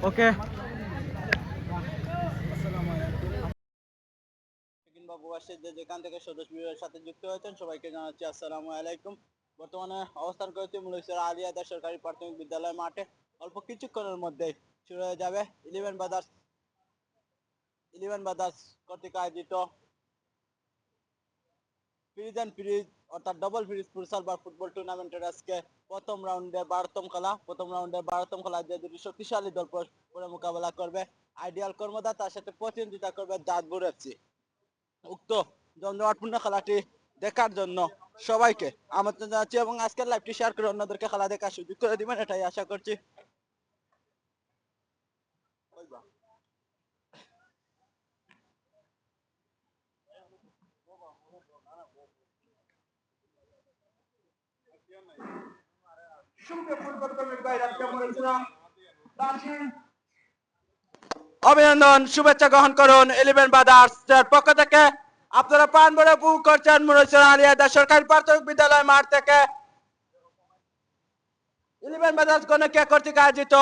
ওকে কিংবা প্রবাসী যেখান থেকে সদস্যের সাথে যুক্ত হয়েছেন সবাইকে জানাচ্ছি আসসালামু আলাইকুম। বর্তমানে অবস্থান করেছি মুলুসির আলী আদা সরকারি প্রাথমিক বিদ্যালয় মাঠে। অল্প কিছুক্ষণের মধ্যেই শুরু হয়ে যাবে ইলেভেন ব্রাদার্স কর্তৃক আয়োজিত ফ্রিজ অ্যান্ড ফ্রিজ অর্থাৎ ডবল ফ্রিজ ফুটসাল বা ফুটবল টুর্নামেন্টের আজকে প্রথম রাউন্ডের 12তম খেলা যে দুটি শক্তিশালী দল পরে মোকাবেলা করবে আইডিয়াল কর্মদা, তার সাথে প্রতিদ্বন্দ্বিতা করবে জাতপুর এফসি। উক্ত জমজমাটপূর্ণ খেলাটি দেখার জন্য সবাইকে আমন্ত্রণ জানাচ্ছি এবং আজকের লাইভটি শেয়ার করে অন্যদেরকে খেলা দেখার সুযোগ করে দিবেন, এটাই আশা করছি। অভিনন্দন, শুভেচ্ছা গ্রহণ করুন ইলেভেন ব্রাদার্স এর পক্ষ থেকে। আপনারা প্রাণ ভরে উপভোগ করছেন মুলুসির আলী আদা সরকারি প্রাথমিক বিদ্যালয় মাঠ থেকে ইলেভেন ব্রাদার্স গণকে কর্তৃক আয়োজিত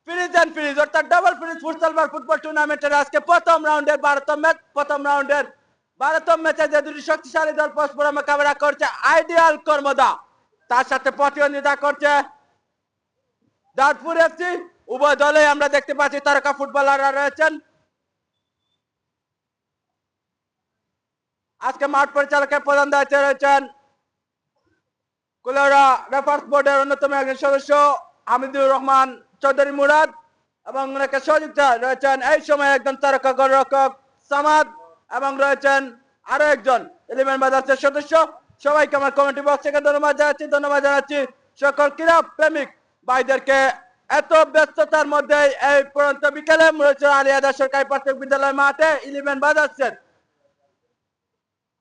ফ্রিজ অ্যান্ড ফ্রিজ অর্থাৎ ডাবল ফ্রিজ ফুটসাল বা ফুটবল টুর্নামেন্টের আজকে প্রথম রাউন্ডের 12তম ম্যাচে যে দুটি শক্তিশালী দল পরস্পর মোকাবেলা করছে আইডিয়াল কর্মদা, তার সাথে প্রতিদ্বন্দ্বিতা করছে দাঁতপুর এফসি। উভয় দলে আমরা দেখতে পাচ্ছি তারকা ফুটবলাররা রয়েছেন। আজকে মাঠ পরিচালকের প্রধান দায়িত্বে রয়েছেন কুলাউড়া রেফার্স বোর্ডের অন্যতম একজন সদস্য হামিদুর রহমান চৌধুরী মুরাদ এবং সহযোগিতা রয়েছেন এই সময় একজন তারকা গোলরক্ষক সামাদ এবং রয়েছেন আরো একজন ইলেভেন ব্রাদার্সের সদস্য। সবাইকে আমার কমেন্ট বক্স থেকে ধন্যবাদ জানাচ্ছি সকল ক্রীড়া প্রেমিক ভাইদেরকে। এত ব্যস্ততার মধ্যে এই পরন্ত বিকেলে মুলুসির আলী আদা সরকারি প্রাথমিক বিদ্যালয় মাঠে ইলেভেন ব্রাদার্সের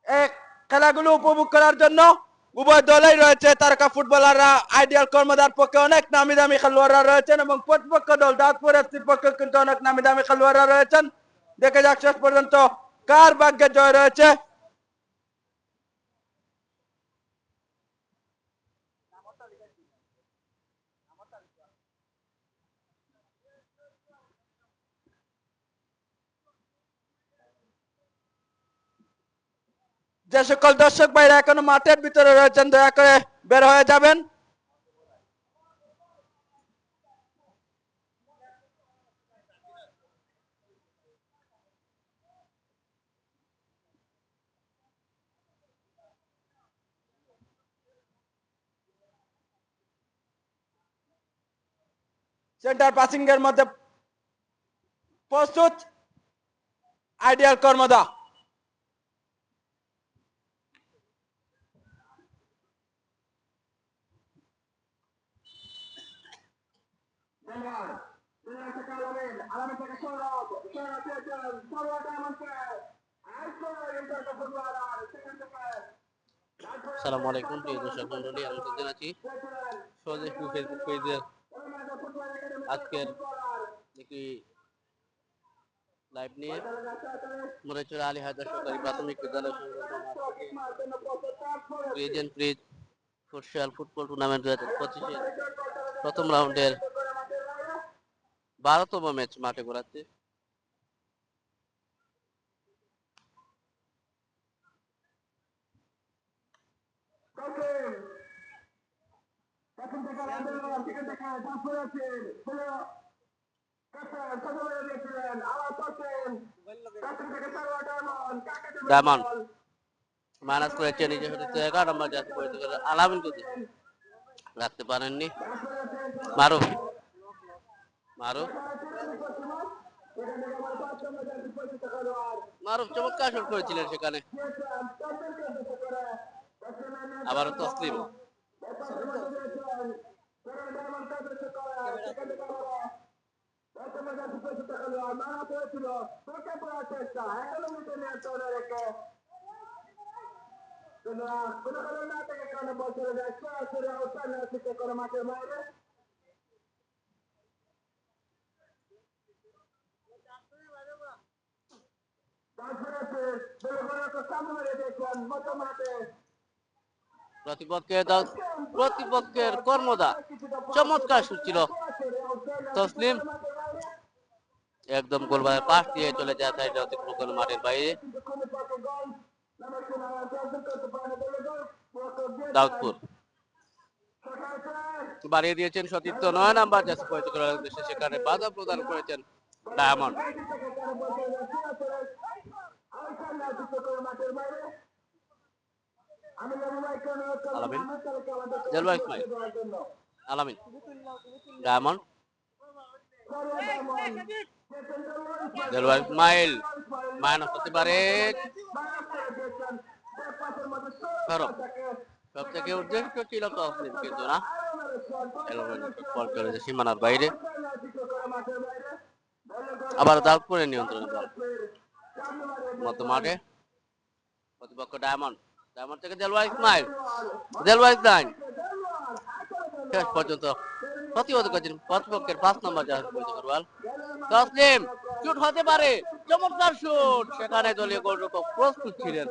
এই খেলাগুলো উপভোগ করার জন্য উভয় দলেই রয়েছে তারকা ফুটবলাররা। আইডিয়াল কর্মদার পক্ষে অনেক নামি দামি খেলোয়াড়রা রয়েছেন এবং প্রতিপক্ষ দল দাঁতপুর এফসির পক্ষে কিন্তু অনেক নামি দামি খেলোয়াড়রা রয়েছেন। দেখে যাক শেষ পর্যন্ত কার ভাগ্যে জয় রয়েছে। যে সকল দর্শক ভাইরা এখনো মাঠের ভিতরে রয়েছেন দয়া করে বের হয়ে যাবেন। সেন্টার পাসিং এর মধ্যে প্রস্তুত আইডিয়াল কর্মদা। আসসালামু আলাইকুম প্রিয় দর্শক মন্ডলী, আমি জানাচ্ছি স্বদেশ ফেসবুক পেজের আজকের একটি লাইভ নিয়ে মুলুসির আলী আদা সরকারি প্রাথমিক বিদ্যালয় fridge and fridge futsal football tournament 2025 প্রথম রাউন্ডের 12তম ম্যাচ মাঠে গড়াচ্ছে। ডায়মন্ড মাইনাস করেছে নিজের হতে 11 নম্বর জাতি পরিচিত আলামিন যদি রাখতে পারেননি। মারুফ চমৎকার শট করেছিলেন সেখানে। আবারও তসলিম প্রতিপক্ষের কর্মদা চমৎকার শুট ছিল তসলিম একদম গোলবারের পাশ দিয়ে চলে যায় সাইডে অতিক্রম করে মাঠের বাইরে। দাউদপুর বাড়িয়ে দিয়েছেন সতীর্থ 9 নাম্বার জার্সি পরিহিত করার উদ্দেশ্যে, সেখানে বাধা প্রদান করেছেন ডায়মন্ড। আলামিন, জেলওয়ার ইসমাইল, আলামিন, ডায়মন্ড, জেলওয়ার ইসমাইল, মাইনাস হতে পারে। সব থেকে উদ্দেশ্য ছিল তসলিম, কিন্তু না, বল করেছে সীমানার বাইরে। আবার দাউদপুরের নিয়ন্ত্রণে বল মধ্য মাঠে, প্রতিপক্ষ ডায়মন্ড। ডায়মন্ড থেকে দেলওয়ার ইসমাইল, দেলওয়ার ইসমাইল শেষ পর্যন্ত প্রতিহত করেছেন প্রতিপক্ষের 5 নম্বর জাহাজ বল। তসলিম শুট হতে পারে, চমৎকার শুট, সেখানে দলীয় গোলরক্ষক প্রস্তুত ছিলেন।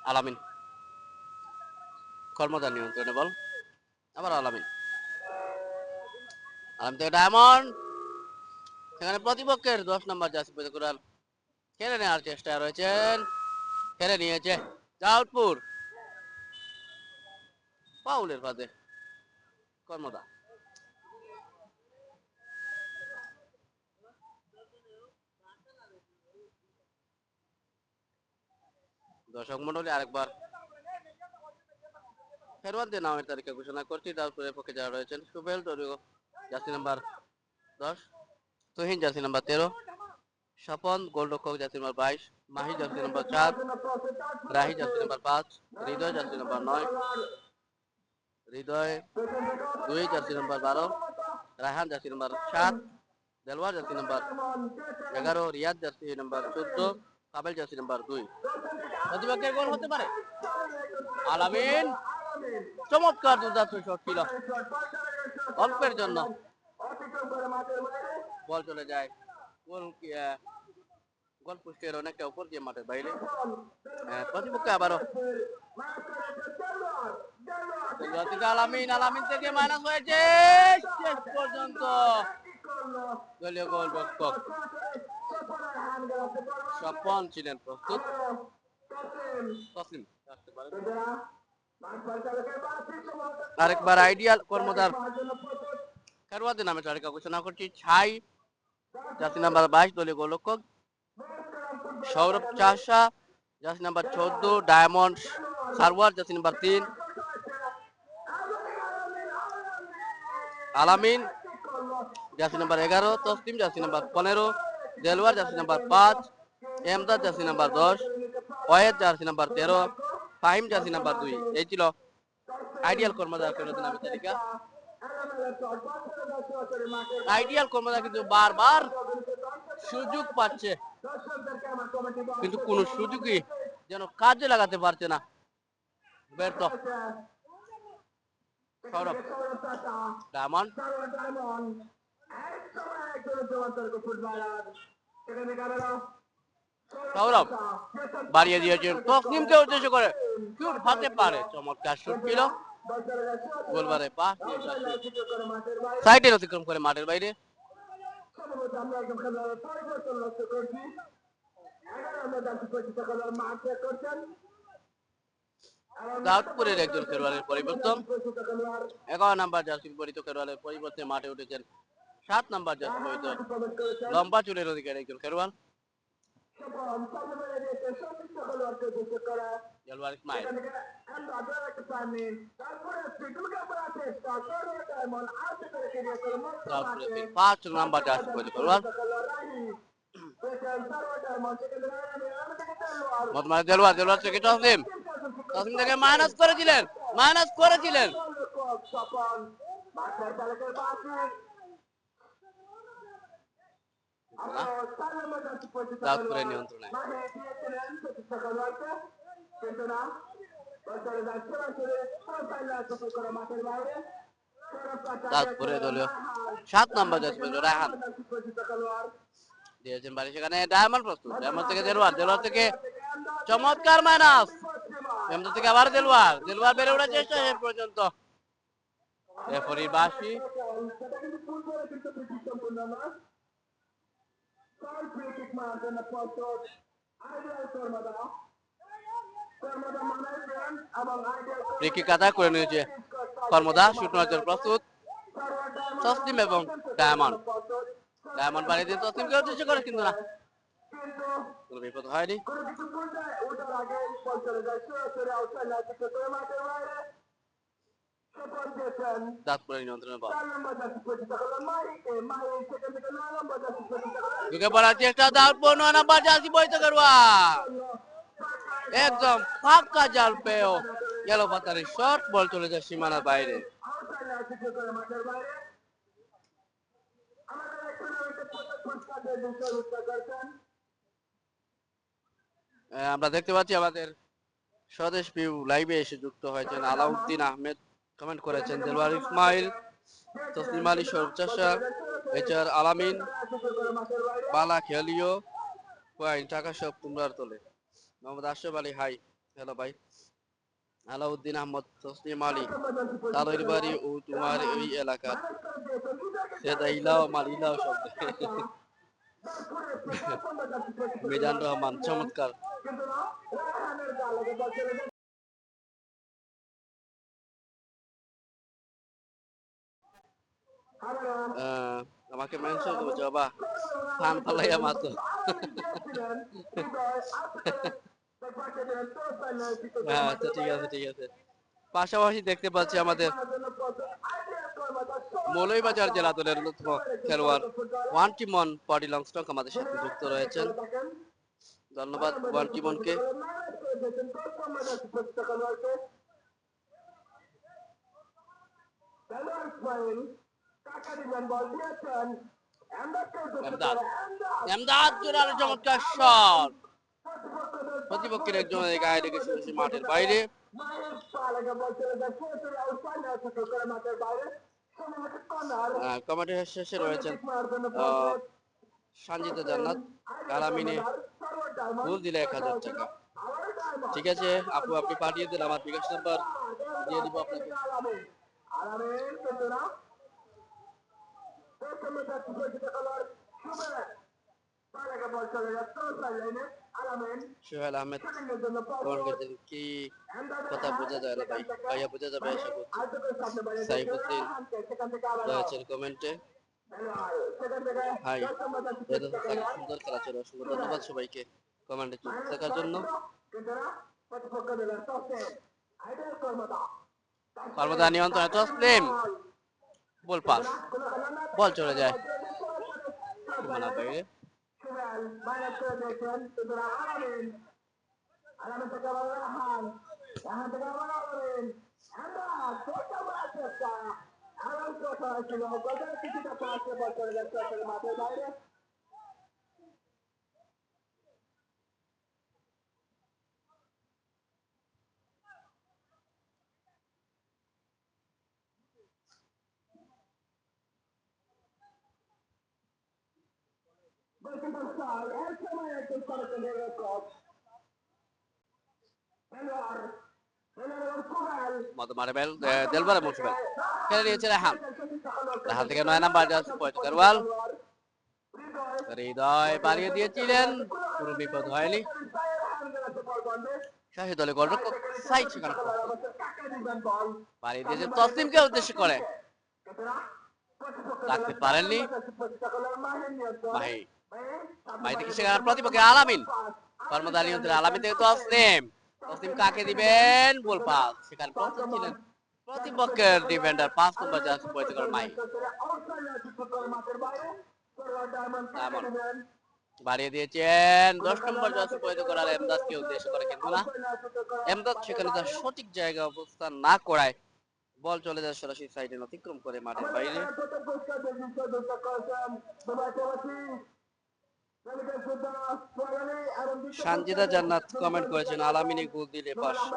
আলামিন, কর্মদার নিয়ন্ত্রণে বল, আবার আলামিন, আলামিন থেকে ডায়মন্ড, সেখানে প্রতিপক্ষের 10 নম্বর জার্সি পরিহিত করার কেড়ে নেওয়ার চেষ্টায় রয়েছেন, কেড়ে নিয়েছে দাউদপুর। ফাউলের ফাঁদে কর্মদা। দর্শক মন্ডলী, আরেকবার খেলোয়াড়দের নামের তালিকা ঘোষণা করছি। দাউদপুরের পক্ষে যারা রয়েছেন: সুবেল দলীয় jersey number 10, Tuhin jersey number 13, Swapan গোলরক্ষক jersey number 22, Mahi jersey number 4, Rahi jersey number 5, Hridoy jersey number 9, Hridoy 2 jersey number 12, Raihan jersey number 7, Delwar jersey number 11, Riyad jersey number 14, Kabel jersey number 2। প্রতিপক্ষের গোল হতে পারে। আলামিন, চমৎকার দুর্দান্ত শট ছিল, অল্পের জন্য বল চলে যায় গোল পোস্টের অনেকটা উপর দিয়ে মাঠের বাইরে। প্রতিপক্ষ আবারও আলামিন, আলামিন থেকে মাইনাস হয়েছে, শেষ পর্যন্ত দলীয় গোলরক্ষক স্বপন ছিলেন প্রস্তুত। তসলিম আরেকবার আইডিয়াল কর্মদার খেলোয়াড়দের নামে তালিকা ঘোষণা করছি। ছাই জার্সি নাম্বার 22, দলীয় গোলরক্ষক। সৌরভ চাষা jersey number 14, Diamond Sarwar jersey number 3, Alamin jersey number 11, Taslim jersey number 15, Delwar jersey number 5, Emdad jersey number 10, ওয়েদ jersey number 13, Fahim jersey number 2। এই ছিল আইডিয়াল কর্মদার খেলোয়াড়দের নামের তালিকা। আইডিয়াল কর্মদার কিন্তু বারবার সুযোগ পাচ্ছে, কিন্তু কোন সুযোগই যেন কাজে লাগাতে পারছে না, ব্যর্থ। সৌরভ, ডায়মন্ড, সৌরভ বাড়িয়ে দিয়েছেন তসলিমকে উদ্দেশ্য করে, শুট হতে পারে, চমৎকার শুট ছিল, গোলবারে পা সাইডে অতিক্রম করে মাঠের বাইরে। দাউদপুরের একজন খেলোয়াড়ের পরিবর্তন, 11 নাম্বার জার্সি পরিহিত খেলোয়াড়ের পরিবর্তে মাঠে উঠেছেন 7 নাম্বার জার্সি পরিহিত লম্বা চুলের অধিকারী একজন খেলোয়াড়, দেলওয়ার ইসমাইল। দাউদপুরের 5 নাম্বার জার্সি পরিহিত খেলোয়াড় দেলওয়ার, দেলওয়ার থেকে তসলিম, তসলিম থেকে মাইনাস করেছিলেন, মাইনাস করেছিলেন। দাউদপুরের নিয়ন্ত্রণে দাউদপুরের দলীয় 7 নাম্বার জার্সি রায়হান দিয়েছেন বাড়ি, সেখানে ডায়মন্ড প্রস্তুত। ডায়মন্ড থেকে দেলওয়ার, দেলওয়ার থেকে চমৎকার মাইনাস, এমদাদ থেকে আবার দেলওয়ার, দেলওয়ার বেড়ে ওঠার চেষ্টা, শেষ পর্যন্ত রেফারির বাঁশি। ফ্রি কিক আদায় করে নিয়েছে কর্মদা, শুট নেওয়ার জন্য প্রস্তুত তসলিম এবং ডায়মন্ড। ডায়মন্ড বাড়িয়ে দিয়ে তসলিমকে উদ্দেশ্য করে, কিন্তু না, কোনো বিপদ হয়নি। দাঁত করে নিয়ন্ত্রণে বল, ঢুকে পড়ার চেষ্টা, দাঁত 15 নাম্বার জার্সি বইতে করবা একদম ফাঁকা জাল পেয়েও গেল পাতারি শট, বল চলে যায় সীমানার বাইরে। আমরা দেখতে পাচ্ছি আমাদের স্বদেশ ভিউ লাইভে এসে যুক্ত হয়েছেন আলাউদ্দিন আহমেদ, কমেন্ট করেছেন দেলওয়ার ইসমাইল, তসলিম আলী, সৌরভ চাষা, এইচআর আলামিন, বালা খেলিও পয়েন্ট টাকা সব তোমরার তোলে, মোহাম্মদ আশরাফ আলী, হাই, হ্যালো ভাই, আলাউদ্দিন আহমদ, তসলিম আলী, তালইর বাড়ি ও তোমার এই এলাকার সেটা ইলাও মাল ইলাও শব্দ। মিজান রহমান, চমৎকার। আমাকে মেনশন করছো বাবা, ফান ফালাইয়া মাতো। আচ্ছা ঠিক আছে ঠিক আছে। পাশাপাশি দেখতে পাচ্ছি আমাদের মৌলভীবাজার জেলা দলের অন্যতম খেলোয়াড় ওয়ান টিমন পডি লংস্টক আমাদের সাথে যুক্ত রয়েছেন, ধন্যবাদ ওয়ান টিমনকে। এমদাদ জোরালো চমৎকার শট, প্রতিপক্ষের একজন গায়ে লেগে শুনেছি মাঠের বাইরে। কমেন্টের শেষে রয়েছেন সঞ্জিতা জান্নাত, আলামিনে ভুল দিলে 1000 টাকা। ঠিক আছে আপু, আপনি পাঠিয়ে দিন, আমার বিকাশ নাম্বার দিয়ে দিব আপনাকে। সোহেল আহমেদ কি কথা বোঝা যায় না ভাই, ভাইয়া বোঝা যাবে আশা করছি। সাইফুদ্দিন রয়েছেন কমেন্টে, হাই, সুন্দর খেলা ছিল, অসংখ্য ধন্যবাদ সবাইকে কমেন্টে যুক্ত থাকার জন্য। পারবদা নিয়ন্ত্রণে তসলিম, বল পাস, বল চলে যায় সীমানার বাইরে। দেলবার মুশবেল খেলে নিয়েছে রেহান, রেহান থেকে 9 নাম্বার জার্সি পয়েন্ট করওয়াল, হৃদয় বাড়িয়ে দিয়েছিলেন, কোনো বিপদ হয়নি। শাহী দলে গোলরক্ষক সাইড সেখানে বাড়িয়ে দিয়েছে তসলিমকে উদ্দেশ্য করে, রাখতে পারেননি মাহি। মাহি থেকে সেখানে প্রতিপক্ষের আলামিন, কর্মদার নিয়ন্ত্রণে আলামিন থেকে তসলিম, তসলিম কাকে দিবেন, বল পাস, সেখানে প্রস্তুত ছিলেন প্রতিপক্ষের ডিফেন্ডার 5 নম্বর জার্সি পয়েন্ট করে মাহি। বাড়িয়ে দিয়েছেন 10 নম্বর জার্সি পয়েন্ট করার এমদাদকে উদ্দেশ্য করে, কিন্তু না, এমদাদ সেখানে তার সঠিক জায়গায় অবস্থান না করায় বল চলে যায় সরাসরি সাইডে অতিক্রম করে মাঠের বাইরে। সঞ্জিতা জান্নাত কমেন্ট করেছেন আলামিনে গোল দিলে 500।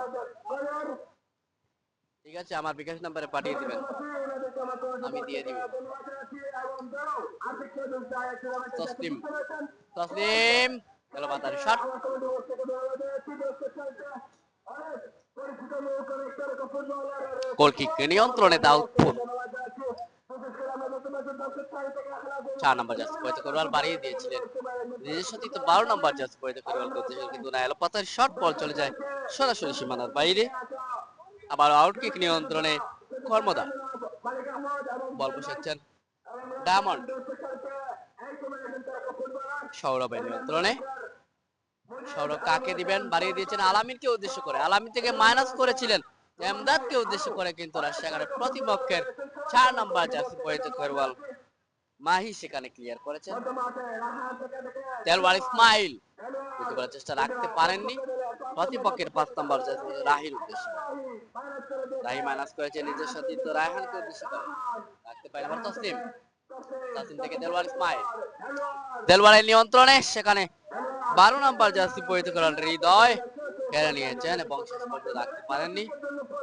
ঠিক আছে, আমার বিকাশ নাম্বারে পাঠিয়ে দিবেন, আমি দিয়ে দিব। তসলিম, তসলিম গেল বাতারি শট, গোল কিক নিয়ন্ত্রণে দাউদপুর। 4 নম্বর জার্সি পরিহিত খেলোয়াড় বাড়িয়ে দিয়েছিলেন নিজস্ব 12 নম্বর জার্সি পরিহিত খেলোয়াড়কে উদ্দেশ্য করে, কিন্তু না এলো পাতার শর্ট বল চলে যায় সরাসরি সীমানার বাইরে। আবার আউট কিক নিয়ন্ত্রণে কর্মদা, বল বসাচ্ছেন ডায়মন্ড, সৌরভের নিয়ন্ত্রণে। সৌরভ কাকে দিবেন, বাড়িয়ে দিয়েছেন আলামিনকে উদ্দেশ্য করে, আলামিন থেকে মাইনাস করেছিলেন এমদাদকে উদ্দেশ্য করে, কিন্তু সেখানে প্রতিপক্ষের 4 নম্বর জার্সি পরিহিত খেলোয়াড় মাহি সেখানে ক্লিয়ার করেছেন। দেলওয়ার ইসমাইল বুঝতে পারার চেষ্টা রাখতে পারেননি প্রতিপক্ষের 5 নম্বর জার্সি রাহির উদ্দেশ্য। রাহি মাইনাস করেছে নিজের সতীর্থ রায়হানকে উদ্দেশ্য করে, রাখতে পারেন আবার তসলিম, তসলিম থেকে দেলওয়ার ইসমাইল, দেলওয়ারের নিয়ন্ত্রণে সেখানে 12 নম্বর জার্সি পরিহিত খেলোয়াড় হৃদয় কেড়ে নিয়েছেন এবং শেষ পর্যন্ত রাখতে পারেননি,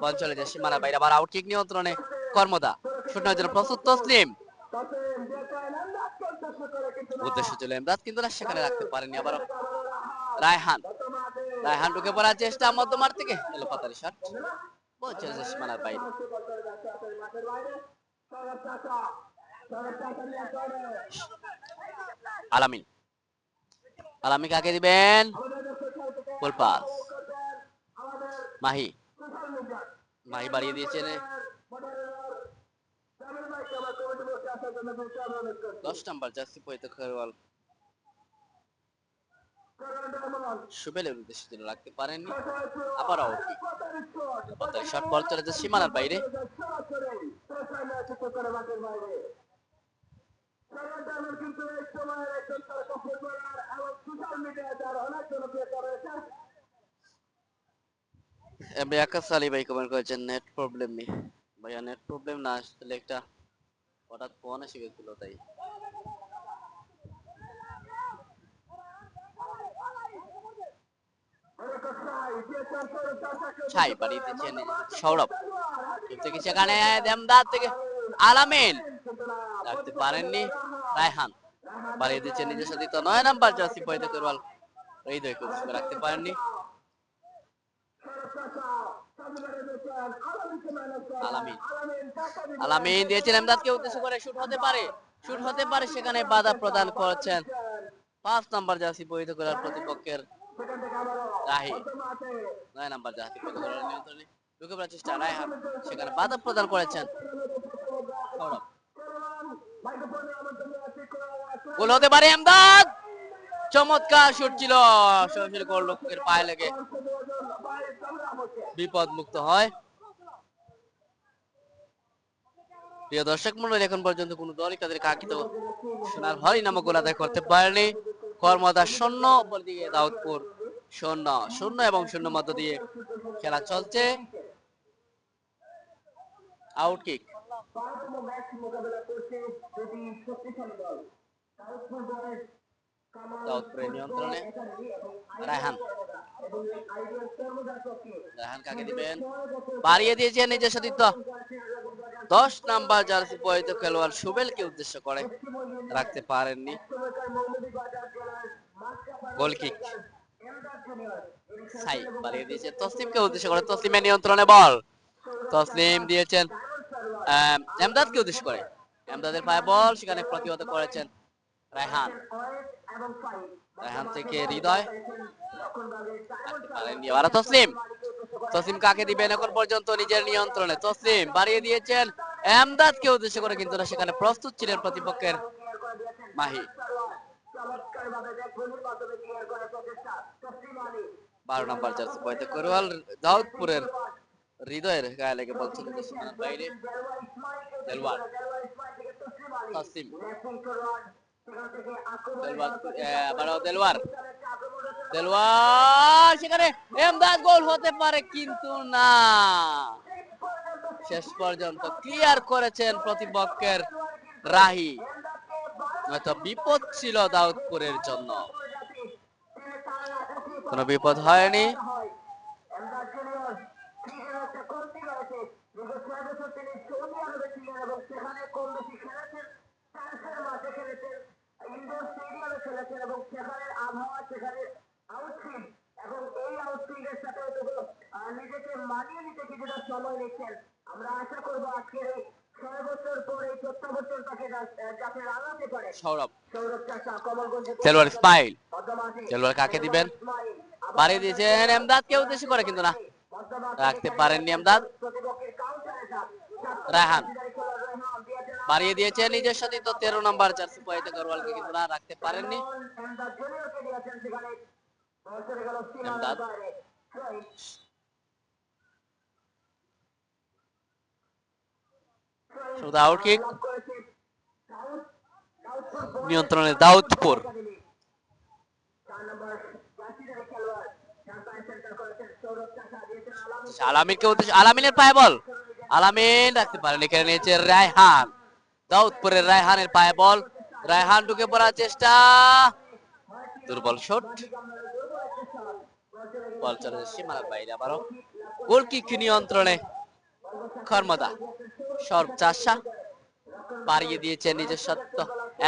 বল চলে যায় সীমানার বাইরে। আবার আউট কিক নিয়ন্ত্রণে কর্মদা, শুট নেওয়ার জন্য প্রস্তুত তসলিম, উদ্দেশ্য ছিল এমদাদ, কিন্তু সেখানে রাখতে পারেননি। আবার রায়হান, রায়হান ঢুকে পড়ার চেষ্টা মধ্যমার থেকে, এলো পাতারি শট, বল চলে যায় সীমানার বাইরে। আলামিন, আলামিন কাকে দিবেন, গোল পাস, মাহি, মাহি বাড়িয়ে দিয়েছেন 10 নম্বর জার্সি পরিহিত খেলোয়াড় সুবেলের উদ্দেশ্য ছিল, রাখতে পারেননি। আবার আউট কিক, পাতারি শট, বল চলে যায় সীমানার বাইরে। আকাশ আলী ভাই কমেন্ট করেছেন নেট প্রবলেম নেই ভাইয়া, নেট প্রবলেম না আসলে একটা হঠাৎ ফোন এসে গেছিল তাই। ছাই বাড়িয়ে দিচ্ছেন সৌরভ, থেকে সেখানে এমদাদ থেকে আলামিন, রাখতে পারেননি রায়হান, বাড়িয়ে দিচ্ছেন নিজের সাথে 9 নম্বর জার্সি পরিহিত খেলোয়াড় হৃদয়কে উদ্দেশ্য রাখতে পারেননি। আলামিন, আলামিন দিয়েছেন এমদাদকে উদ্দেশ্য করে, শুট হতে পারে, শুট হতে পারে, সেখানে বাধা প্রদান করেছেন 5 নম্বর জার্সি পরিহিত খেলোয়াড় প্রতিপক্ষের রাহি। 9 নম্বর জার্সি পরিহিত খেলোয়াড় নিয়ন্ত্রণে ঢুকে পড়ার চেষ্টা রায়হান, সেখানে বাধা প্রদান করেছেন সৌরভ, গোল হতে পারে এমদাদ, চমৎকার শুট ছিল, সরাসরি গোলরক্ষকের পায়ে লেগে বিপদ মুক্ত হয়। প্রিয় দর্শক মন্ডলী, এখন পর্যন্ত কোন দলই তাদের কাঙ্ক্ষিত সোনার হরি নামক গোল আদায় করতে পারেনি। কর্মদা 0, অপরদিকে দাউদপুর 0-0 এবং 0 মধ্য দিয়ে খেলা চলছে। আউট কিক, দাউদপুরের নিয়ন্ত্রণে রায়হান, রায়হান কাকে দিবেন, বাড়িয়ে দিয়েছেন নিজের সতীর্থ 10 নাম্বার জার্সি পরিহিত খেলোয়াড় সুবেলকে উদ্দেশ্য করে, রাখতে পারেননি। গোল কিক, সাই বাড়িয়ে দিয়েছে তসলিমকে উদ্দেশ্য করে, তসলিমের নিয়ন্ত্রণে বল, তসলিম দিয়েছেন এমদাদকে উদ্দেশ্য করে, এমদাদের পায়ে বল, সেখানে প্রতিহত করেছেন রায়হান, রায়হান থেকে হৃদয়, রাখতে পারেননি। আবার তসলিম, তসলিম কাকে দিবেন এখন পর্যন্ত নিজের নিয়ন্ত্রণে, তসলিম বাড়িয়ে দিয়েছেন এমদাদকে উদ্দেশ্য করে, কিন্তু সেখানে প্রস্তুত ছিলেন প্রতিপক্ষের মাহি। 12 নম্বর জার্সি পরিহিত খেলোয়াড় দাউদপুরের হৃদয়ের গায়ে লেগে বল চলে যাচ্ছে বাইরে। দেলওয়ার, তসলিম, দেলওয়ার, আবারও দেলওয়ার, দেলওয়ার, সেখানে এমদাদ, গোল হতে পারে কিন্তু না, শেষ পর্যন্ত ক্লিয়ার করেছেন প্রতিপক্ষের রাহি, হয়তো বিপদ ছিল দাউদপুরের জন্য, কোনো বিপদ হয়নি। নিজেকে মানিয়ে নিতে কিছুটা সময় নিচ্ছেন। আমরা আশা করবো আজকের এই 6 বছর পর, এই 14 বছর সৌরভ, দেলোয়ার ইসমাইল, দেলোয়ার কাকে দিবেন, বাড়িয়ে দিয়েছেন এমদাদকে উদ্দেশ্য করে কিন্তু না, রাখতে পারেননি এমদাদ। রায়হান বাড়িয়ে দিয়েছেন নিজের সাথে, তো 13 নম্বর জার্সি পরিহিত গরওয়ালকে কিন্তু না, রাখতে পারেননি এমদাদ। আউট কিক, নিয়ন্ত্রণে দাউদপুর। আলামিনকে উদ্দেশ্য, আলামিনের পায়ে বল, আলামিন রাখতে পারেন, এখানে নিয়েছে রায়হান, দাউদপুরের রায়হানের পায়ে বল, রায়হান ঢুকে পড়ার চেষ্টা, দুর্বল শট, বল চলে সীমানার বাইরে। আবারও গোল কিক নিয়ন্ত্রণে খর্মদা, সর্ব চাষা বাড়িয়ে দিয়েছে নিজের সত্য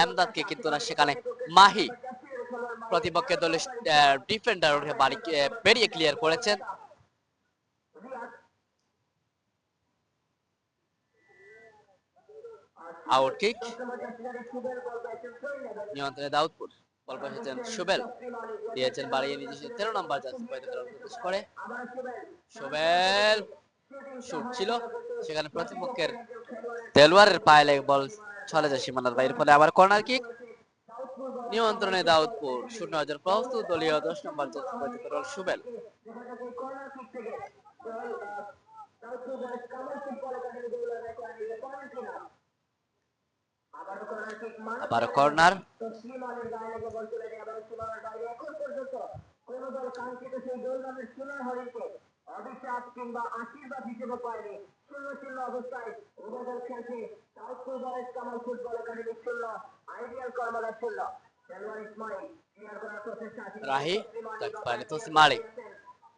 এমদাদকে কিন্তু না, সেখানে মাহি প্রতিপক্ষের দলের ডিফেন্ডার উঠে বেরিয়ে ক্লিয়ার করেছেন। আউট কিক, নিয়ন্ত্রণে দাউদপুর, বল পেয়েছেন সুবেল, দিয়েছেন বাড়িয়ে নিজের 13 নম্বর জার্সি পরিহিত করে, সুবেল শুট ছিল, সেখানে প্রতিপক্ষের দেলোয়ারের পায়ে লেগে বল চলে যায় সীমানার বাইরে, ফলে আবার কর্নার কিক, নিয়ন্ত্রণে দাউদপুর, শূন্য হাজার প্রস্তুত দলীয় 10 নম্বর জার্সি পরিহিত সুবেল। আবার কর্নার, রাহি মালিক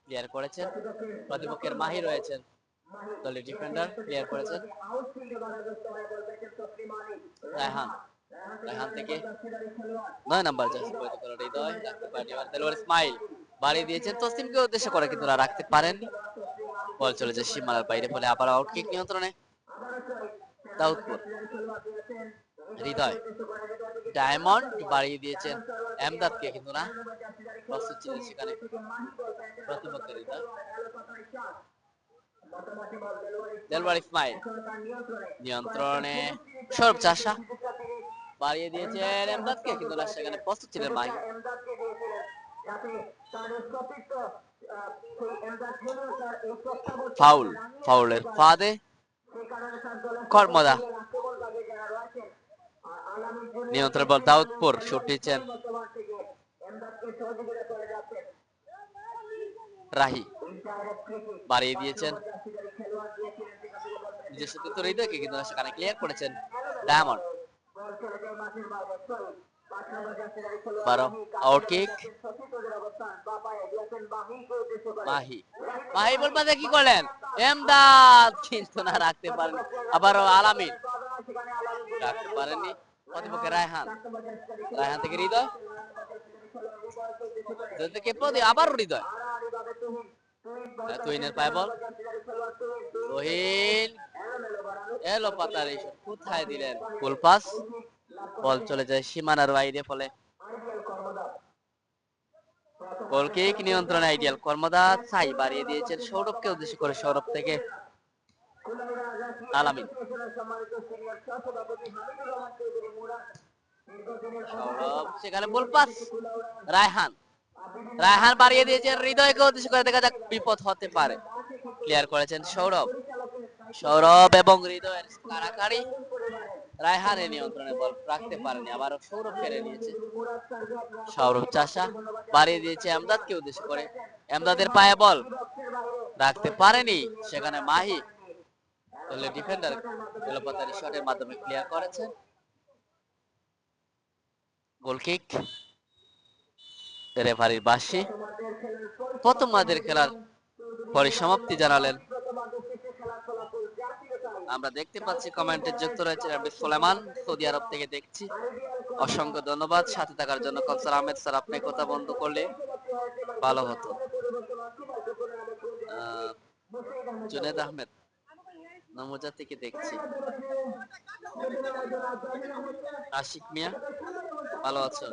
ক্লিয়ার করেছেন, প্রতিপক্ষের মাহি রয়েছেন দলের ডিফেন্ডার, ক্লিয়ার করেছেন রায়হান, রায়হান থেকে 9 নম্বর জার্সি পরিহিত করা হৃদয়, রাখতে পারেনি, দেলোয়ার ইসমাইল বাড়িয়ে দিয়েছেন তসলিমকে উদ্দেশ্য করে কিন্তু না, রাখতে পারেননি, বল চলে যায় সীমানার বাইরে, ফলে আবার আউট কিক নিয়ন্ত্রণে দাউদপুর। হৃদয়, ডায়মন্ড বাড়িয়ে দিয়েছেন এমদাদকে কিন্তু না, প্রস্তুত ছিলেন সেখানে প্রতিপক্ষের হৃদয়, দেলোয়ার ইসমাইল, নিয়ন্ত্রণে সৌরভ চাষা বাড়িয়ে দিয়েছেন এমদাদকে কিন্তু না, সেখানে প্রস্তুত ছিলেন মাহি। ফাউল, ফাউলের ফাঁদে কর্মদা, নিয়ন্ত্রণ বল দাউদপুর, শুট দিচ্ছেন রাহি, বাড়িয়ে দিয়েছেন নিজের সাথে তো হৃদয়কে কিন্তু সেখানে ক্লিয়ার করেছেন Diamond. 12 out kick, Mahi, Mahi ball পাতে কি করলেন এমদাদ কিন্তু না, রাখতে পারেন, আবার আলামিন রাখতে পারেননি, প্রতিপক্ষে রায়হান, রায়হান থেকে হৃদয়, আবার হৃদয়, তুহিনের পায়ে বল, তুহিন এলো পাতারি, কোথায় দিলেন ফুল পাস, বল চলে যায় সীমানার বাইরে, ফলে গোল কিক নিয়ন্ত্রণে আইডিয়াল কর্মদা, ছাই বাড়িয়ে দিয়েছেন সৌরভকে উদ্দেশ্য করে, সৌরভ থেকে আলামিন, সৌরভ সেখানে বল পাস, রায়হান, রায়হান বাড়িয়ে দিয়েছেন হৃদয়কে উদ্দেশ্য করে, দেখা যাক বিপদ হতে পারে, ক্লিয়ার করেছেন সৌরভ, সৌরভ এবং হৃদয়ের কারাকারি, রায়হানের নিয়ন্ত্রণে বল রাখতে পারেনি, আবারও সৌরভ ফেরে নিয়েছে, সৌরভ চাষা বাড়িয়ে দিয়েছে এমদাদকে উদ্দেশ্য করে, এমদাদের পায়ে বল রাখতে পারেনি, সেখানে মাহি ডিফেন্ডার এলোপাতারি শটের মাধ্যমে ক্লিয়ার করেছে, গোল কিক, রেফারির বাঁশি, প্রথমার্ধের খেলার পরিসমাপ্তি জানালেন। আমরা দেখতে পাচ্ছি কমেন্টে যুক্ত রয়েছে আব্দুল সুলাইমান, সৌদি আরব থেকে দেখছি, অসংখ্য ধন্যবাদ সাথে থাকার জন্য। কৌসার আহমেদ স্যার, আপনি কথা বন্ধ করলে ভালো হতো। জুনেদ আহমেদ, নমুজা থেকে দেখছি। আশিক মিয়া, ভালো আছো?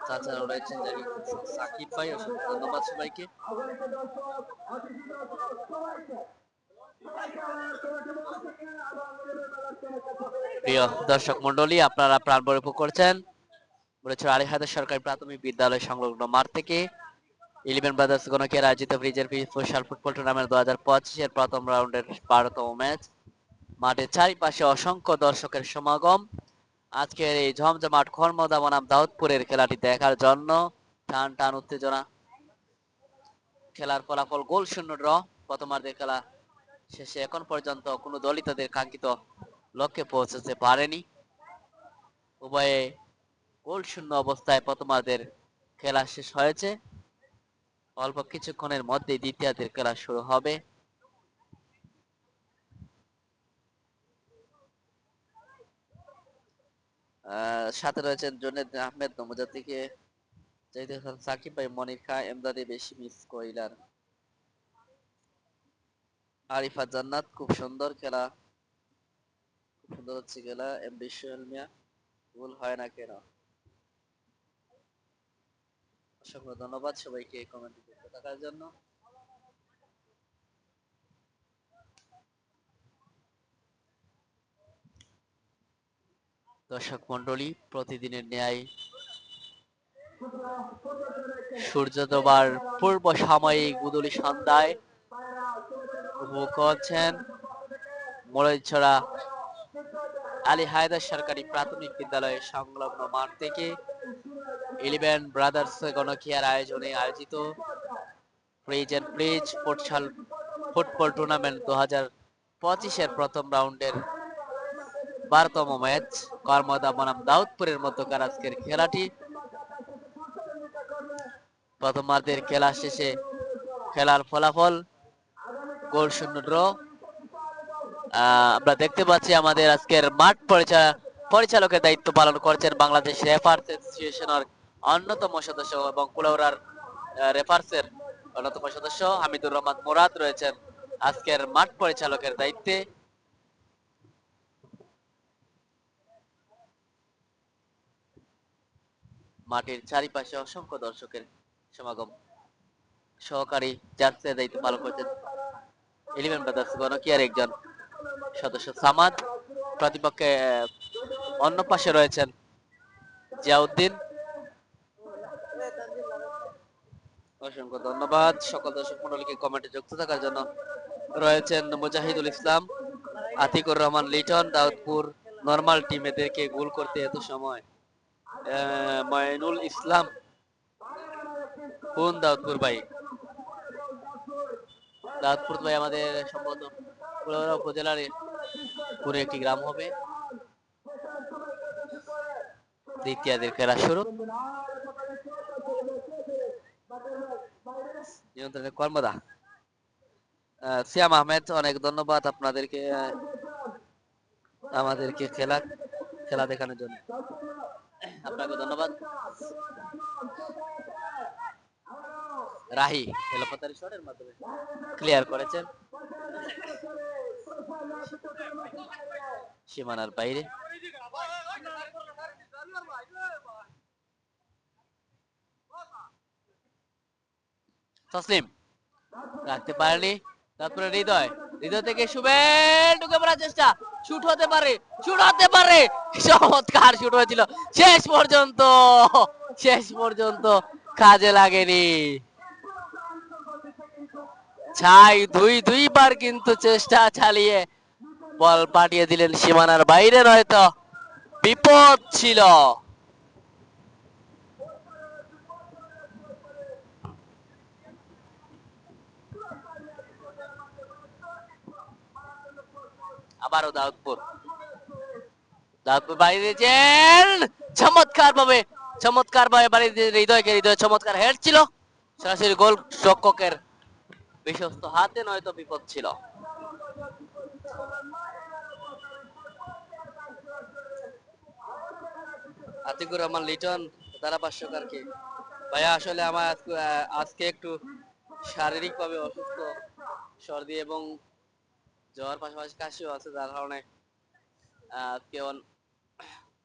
তাছাড়াও রয়েছেন জারি সাকিব ভাই, অসংখ্য ধন্যবাদ সবাইকে। প্রিয় দর্শক মন্ডলী, আপনারা প্রাণভরে উপভোগ করছেন বলেছে আলী হায়দার সরকারি প্রাথমিক বিদ্যালয় সংলগ্ন মাঠ থেকে ইলেভেন ব্রাদার্স গণকের আয়োজিত ব্রিজের ফুটসাল ফুটবল টুর্নামেন্ট 2025-এর প্রথম রাউন্ডের 12তম ম্যাচ। মাঠের চারিপাশে অসংখ্য দর্শকের সমাগম। আজকের এই জমজমাট খর্মদা বনাম দাউদপুরের খেলাটি দেখার জন্য টান টান উত্তেজনা। খেলার ফলাফল গোল শূন্য ড্র। প্রথমার্ধের খেলা শেষে এখন পর্যন্ত কোনো দলই তাদের কাঙ্ক্ষিত লক্ষ্যে পৌঁছাতে পারেনি। উভয়ে গোল শূন্য অবস্থায় প্রথমার্ধের খেলা শেষ হয়েছে। অল্প কিছুক্ষণের মধ্যেই দ্বিতীয়ার্ধের খেলা শুরু হবে। সাথে রয়েছেন জুনেদ আহমেদ, নমুজা থেকে সাকিব ভাই, মনির খা, এমদাদে বেশি মিস কইলার, আরিফা জান্নাত, খুব সুন্দর খেলা, খুব সুন্দর হচ্ছে খেলা। এম বিশ্বল মিয়া, ভুল হয় না কেন? অসংখ্য ধন্যবাদ সবাইকে কমেন্ট করতে থাকার জন্য। দর্শক মন্ডলী, প্রতিদিনের ন্যায় সূর্যোদবার পূর্ব সাময়িক গুদুলি সন্ধ্যায় উপভোগ করছেন মরইছড়া আলী হায়দার সরকারি প্রাথমিক বিদ্যালয়ের সংলগ্ন মাঠ থেকে ইলেভেন ব্রাদার্স গণকিয়ার আয়োজনে আয়োজিত bridge and bridge futsal football tournament 2025-এর প্রথম রাউন্ডের 12তম ম্যাচ কর্মদা বনাম দাউদপুরের মধ্যকার আজকের খেলাটি। প্রথমার্ধের খেলা শেষে খেলার ফলাফল গোল শূন্য ড্র। আমরা দেখতে পাচ্ছি আমাদের আজকের মাঠ পরিচালকের দায়িত্ব পালন করছেন বাংলাদেশ রেফার্স অ্যাসোসিয়েশনের অন্যতম সদস্য এবং কুলাউড়ার রেফার্সের অন্যতম সদস্য হামিদুর রহমান মুরাদ রয়েছেন আজকের মাঠ পরিচালকের দায়িত্বে। মাঠের চারিপাশে অসংখ্য দর্শকের সমাগম। সহকারী জার্সির দায়িত্ব পালন করছেন ইলেভেন ব্রাদার্স গণকিয়ার একজন সদস্য সামাদ। প্রতিপক্ষে অন্য পাশে রয়েছেন জিয়াউদ্দিন। অসংখ্য ধন্যবাদ সকল দর্শক মন্ডলীকে কমেন্টে যুক্ত থাকার জন্য। রয়েছেন মুজাহিদুল ইসলাম, আতিকুর রহমান লিটন। দাউদপুর নরমাল টিম, এদেরকে গোল করতে এত সময়। ময়নুল ইসলাম, কোন দাউদপুর ভাই? দাউদপুর ভাই আমাদের সম্ভবত কুলাউড়া উপজেলার পুরো একটি গ্রাম হবে। দ্বিতীয়ার্ধের খেলা শুরু। নিয়ন্ত্রণে কর্মদা সিয়াম আহমেদ, অনেক ধন্যবাদ আপনাদেরকে আমাদেরকে খেলা দেখানোর জন্য। আপনাকে ধন্যবাদ। রাহি এলোপাতারি শটের মাধ্যমে ক্লিয়ার করেছেন সীমানার বাইরে। তসলিম রাখতে পারেনি, তারপরে হৃদয় থেকে সুবেল ঢুকে পড়ার চেষ্টা, শুট হতে পারে, চমৎকার শুট হয়েছিল, শেষ পর্যন্ত কাজে লাগেনি। ছাই দুইবার কিন্তু চেষ্টা চালিয়ে বল পাঠিয়ে দিলেন সীমানার বাইরে, নয়তো বিপদ ছিল। আবারও দাউদপুর বাড়িয়ে দিয়েছেন চমৎকার ভাবে বাড়িয়ে দিয়ে হৃদয় চমৎকার হেড ছিল, সরাসরি গোল রক্ষকের বিশ্বস্ত হাতে, নয়তো বিপদ ছিল। আতিকুর রহমান লিটন ধারাভাষ্যকারকে ভাইয়া আসলে আমার আজকে একটু শারীরিক ভাবে অসুস্থ, সর্দি এবং জ্বর পাশাপাশি কাশিও আছে, যার কারণে আজকে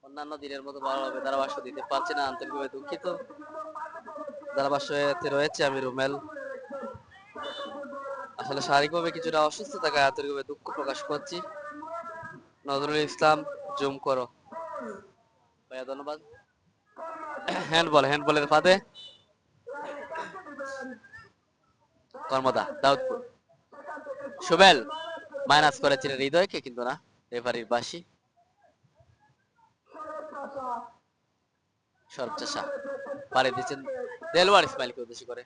অন্যান্য দিনের মতো ভালোভাবে ধারাভাষ্য দিতে পারছি না, আন্তরিকভাবে দুঃখিত। ধারাভাষ্যতে রয়েছে আমি রুমেল। আসলে শারীরিকভাবে কিছুটা অসুস্থ থাকায় আন্তরিকভাবে দুঃখ প্রকাশ করছি। নজরুল ইসলাম জুম করো ভাইয়া, ধন্যবাদ। হ্যান্ডবলের ফাঁদে কর্মদা দাউদপুর। সুবেল মাইনাস করেছিলেন হৃদয়কে, কিন্তু না, রেফারির বাসি। সরচেষা পারে দিচ্ছেন দেলওয়ার ইসমাইলকে উদ্দেশ্য করে।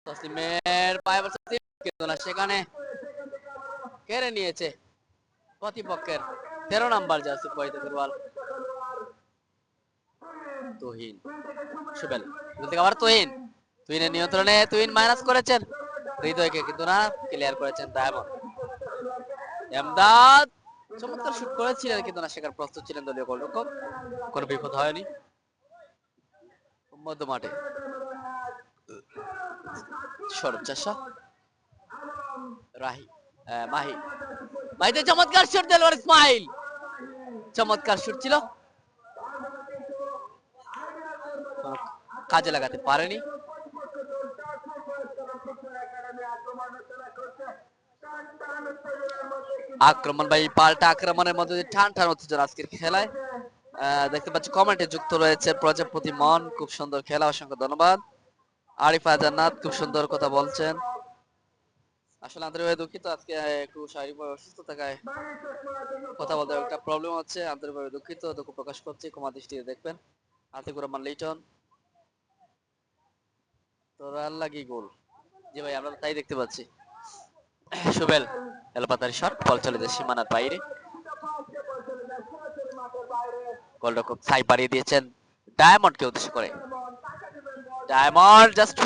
তসলিমের পায়ে বসে, কিন্তু না, সেখানে কেড়ে নিয়েছে প্রতিপক্ষের 13 নাম্বার জার্সি পরিহিত খেলোয়াড় তুহিন। সুবেল আবার তুহিনের নিয়ন্ত্রণে, তুহিন মাইনাস করেছেন হৃদয়কে, কিন্তু না, ক্লিয়ার করেছেন ডায়মন্ড। এমদাদ চমৎকার শুট করেছিলেন, কিন্তু না, সেখানে প্রস্তুত ছিলেন দলীয় গোলরক্ষক, কোনো বিপদ হয়নি। মধ্য মাঠে সরচেষা মাহি, মাহিতে চমৎকার শুট দেলওয়ার ইসমাইল, চমৎকার শুট ছিল, কাজে লাগাতে পারেনি। আক্রমণ ভাই, পাল্টা আক্রমণের মধ্যে টান টান উত্তেজনা আজকের খেলায়। দেখতে পাচ্ছি কমেন্টে যুক্ত রয়েছে প্রজাপতি মন, খুব সুন্দর খেলা, অসংখ্য ধন্যবাদ। আরিফা জান্নাত খুব সুন্দর কথা বলছেন। আসলে আন্তরিকভাবে দুঃখিত, আজকে একটু শারীরিকভাবে অসুস্থ থাকায় কথা বলতে একটা প্রবলেম হচ্ছে, আন্তরিকভাবে দুঃখিত, দুঃখ প্রকাশ করছি, ক্ষমা দৃষ্টিতে দেখবেন। আতিকুর রহমান লিটন, তোরাল লাগি গোল, জি ভাই, আমরা তাই দেখতে পাচ্ছি। সুবেল এলপাতারি শট, বল চলে যায় সীমানার বাইরে। গোলরক্ষক ছাই পাড়িয়ে দিয়েছেন ডায়মন্ডকে উদ্দেশ্য করে। ডায়মন্ড জাস্ট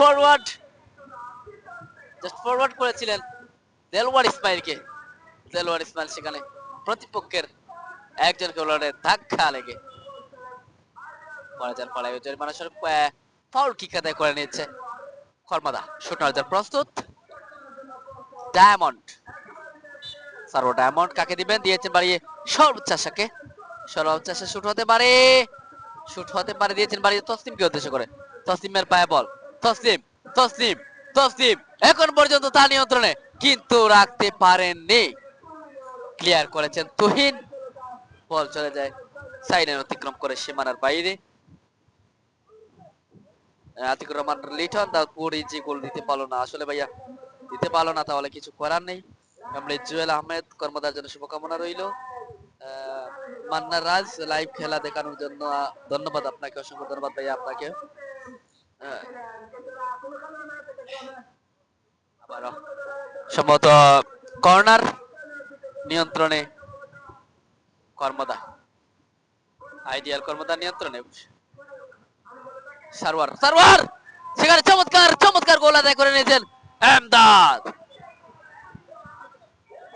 ফরওয়ার্ড করেছিলেন দেলওয়ার ইসমাইলকে। দেলওয়ার ইসমাইল সেখানে প্রতিপক্ষের একজন খেলোয়াড়ের ধাক্কা লেগে পড়ে যান, পড়ায় জরিমানা স্বরূপ ফাউল কিক আদায় করে নিচ্ছে কর্মদা। শুট নেওয়ার জন্য প্রস্তুত ডায়মন্ড। সার্ভ ডায়মন্ড কাকে দিবেন, দিয়েছেন বাড়িয়ে সর্বোচ্চ আশাকে। সর্বোচ্চ আশা শুট হতে পারে, দিয়েছেন বাড়িয়ে তসলিমকে উদ্দেশ্য করে। তসলিমের পায়ে বল, তসলিম তসলিম তসলিম এখন পর্যন্ত তার নিয়ন্ত্রণে, কিন্তু রাখতে পারেননি। ক্লিয়ার করেছেন তুহিন, বল চলে যায় সাইডের অতিক্রম করে সীমানার বাইরে। আতিকুর রহমান লিটন দাউদপুর ইজি গোল দিতে পারলো না, আসলে ভাইয়া দিতে পারলো না, তাহলে কিছু করার নেই। আমরা জুয়েল আহমেদ কর্মদার জন্য শুভকামনা রইল। মান্নার রাজ লাইভ খেলা দেখানোর জন্য ধন্যবাদ আপনাকে, অসংখ্য ধন্যবাদ ভাইয়া আপনাকে। আবারও সম্ভবত কর্নার নিয়ন্ত্রণে কর্মদা, আইডিয়াল কর্মদার নিয়ন্ত্রণে সারওয়ার সেখানে চমৎকার গোল আদায় করে নিয়েছেন এমদাদ।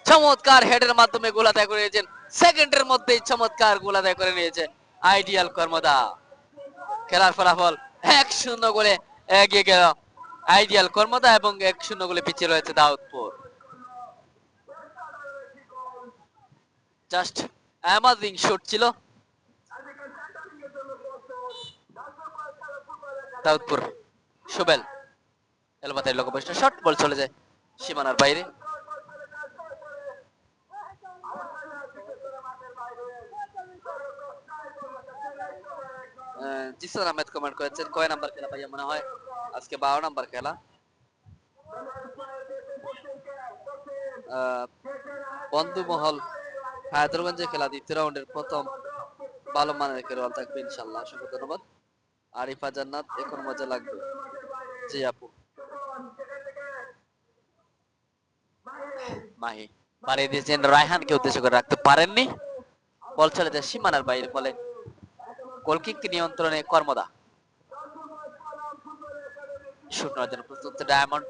চমৎকার হেডের মাধ্যমে গোল আদায় করে নিয়েছেন, সেকেন্ডের মধ্যেই চমৎকার গোল আদায় করে নিয়েছে আইডিয়াল কর্মদা। খেলার ফলাফল 1-0 গোলে এগিয়ে গেল আইডিয়াল কর্মদা এবং 1-0 গোলে পিছিয়ে রয়েছে দাউদপুর। জাস্ট অ্যামাজিং শুট ছিল দাউদপুর। সুবেল এলবাতের লক্ষ্যভ্রষ্ট শট, বল চলে যায় সীমানার বাইরে। জিসান আহমেদ কমেন্ট করেছেন, কয় নাম্বার খেলা ভাইয়া? মনে হয় আজকে 12 নাম্বার খেলা। বন্ধু মহল হায়দ্রাবাদে খেলা, দ্বিতীয় রাউন্ডের প্রথম ভালো মানের খেলোয়াড় থাকবে ইনশাল্লাহ, অসংখ্য ধন্যবাদ। আরিফা জান্নাত, এখন মজা লাগবে, জি আপু। মাহি বাড়িয়ে দিয়েছেন রায়হানকে উদ্দেশ্য করে, রাখতে পারেননি, বল চলে যায় সীমানার বাইরে, ফলে গোলকিক নিয়ন্ত্রণে কর্মদা। শুট নেওয়ার জন্য প্রস্তুত ডায়মন্ড,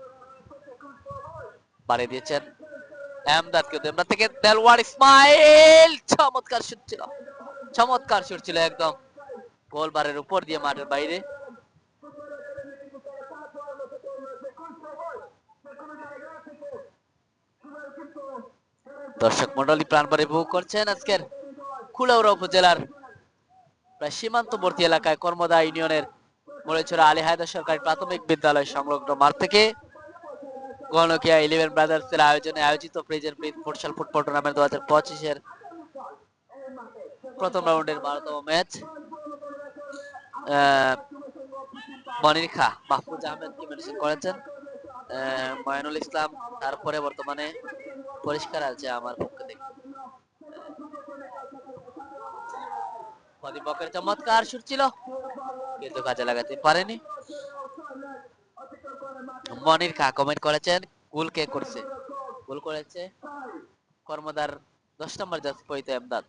বাড়িয়ে দিয়েছেন এমদাদকে, এমদাদ থেকে দেলওয়ার ইসমাইল, চমৎকার শুট ছিল একদম গোল বারের উপর দিয়ে মাঠের বাইরে। দর্শক মন্ডলী প্রাণভরে উপভোগ করছেন আজকের কুলাউড়া উপজেলার প্রায় সীমান্তবর্তী এলাকায় কর্মদা ইউনিয়নের মরিচুরা আলী হায়দার সরকারি প্রাথমিক বিদ্যালয় সংলগ্ন মাঠ থেকে গণকিয়া 11 ব্রাদার্স এর আয়োজনে আয়োজিত ফ্রিজের ফ্রিজ ফুটসাল ফুটবল টুর্নামেন্ট 2025 এর প্রথম রাউন্ডের 12তম ম্যাচ মনির খা মাহফুজ আহমেদকে মেনশন করেছেন, ময়নুল ইসলাম তারপরে বর্তমানে পরিষ্কার আছে আমার পক্ষ থেকে। প্রতিপক্ষের চমৎকার শুট ছিল কিন্তু কাজে লাগাতে পারেনি। মনির খা কমেন্ট করেছেন গোল কে করছে, গোল করেছে কর্মদার 10 নম্বর জার্সি পরিহিত এমদাদ।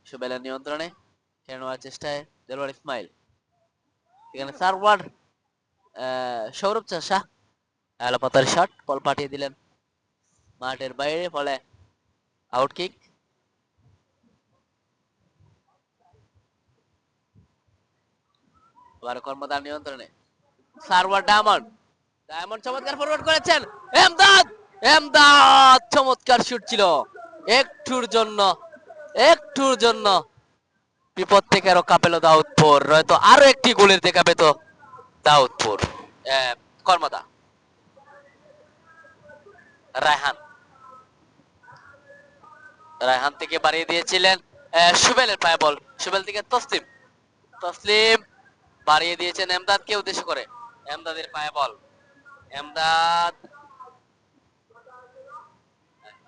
সুবেলের নিয়ন্ত্রণে খেলে নেওয়ার চেষ্টায় দেলোয়ার ইসমাইল, এখানে সার্ভার সৌরভ চাষা এলোপাতার শট বল পাঠিয়ে দিলেন মাঠের বাইরে, ফলে আউট কিক। আবার কর্মদার নিয়ন্ত্রণে সার্ভার ডায়মন্ড চমৎকার ফরওয়ার্ড করেছেন এমদাদ চমৎকার শুট ছিল, একটুর জন্য বিপদ থেকে রক্ষা পেল দাউদপুর, হয়তো আরো একটি গোলের দেখা পেত দাউদপুর। কর্মদা রায়হান থেকে বাড়িয়ে দিয়েছিলেন সুবেলের পায়ে বল, সুবেল থেকে তসলিম বাড়িয়ে দিয়েছেন এমদাদকে উদ্দেশ্য করে, এমদাদের পায়ে বল, এমদাদ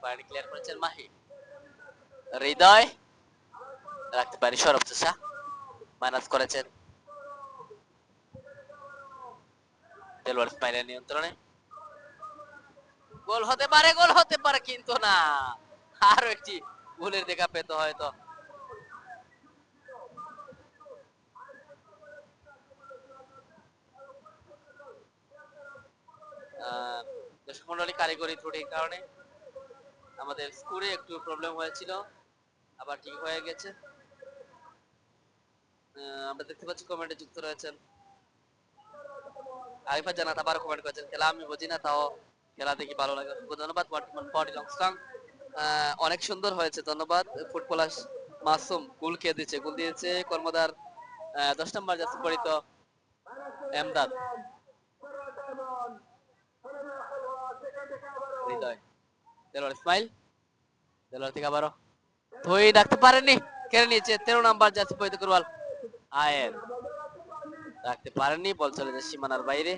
বাইরে ক্লিয়ার করেছেন মাহি, হৃদয় রাখতে পারি সৌরভ চাষা মাইনাস করেছেন দেলোয়ার ইসমাইলের নিয়ন্ত্রণে। গোল হতে পারে কিন্তু না, আরো একটি গোলের দেখা পেত হয়তো। দর্শক মন্ডলী কারিগরি ত্রুটির কারণে আমাদের স্কোরে একটু প্রবলেম হয়েছিল, আবার ঠিক হয়ে গেছে। আমরা দেখতে পাচ্ছি কমেন্টে যুক্ত রয়েছেন আরিফা জানাত, আবার কমেন্ট করেছেন খেলা আমি বুঝি না তাও খেলা দেখি ভালো লাগে, ধন্যবাদ। অনেক সুন্দর হয়েছে, ধন্যবাদ। ফুটবলার মাসুম গোল দিয়েছে কর্মদার 10 নম্বর জার্সি পরিহিত এমদাদ। হৃদয় দেলোয়ার ইসমাইল, দেলোয়ার থেকে আবারও ধুই রাখতে পারেননি, কেড়ে নিয়েছে 13 নম্বর জার্সি পরিহিত কুরওয়াল আয়ের, রাখতে পারেননি, বল চলে যায় সীমানার বাইরে।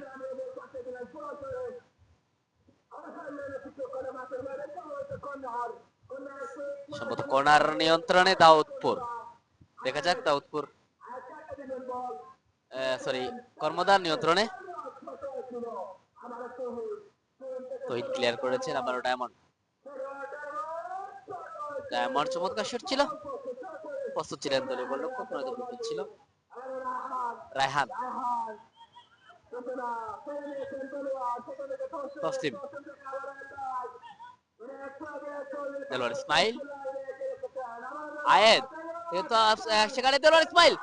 সম্ভবত কর্নার নিয়ন্ত্রণে দাউদপুর, দেখা যাক দাউদপুর কর্মদার নিয়ন্ত্রণে তহিদ ক্লিয়ার করেছেন, আবারও ডায়মন্ড চমৎকার শট ছিল, প্রস্তুত ছিলেন দলীয় গোলরক্ষক, নয়তো বিপদ ছিল। রায়হান তসলিম, দেলোয়ার ইসমাইল, আয়েদ, সেখানে দেলোয়ার ইসমাইল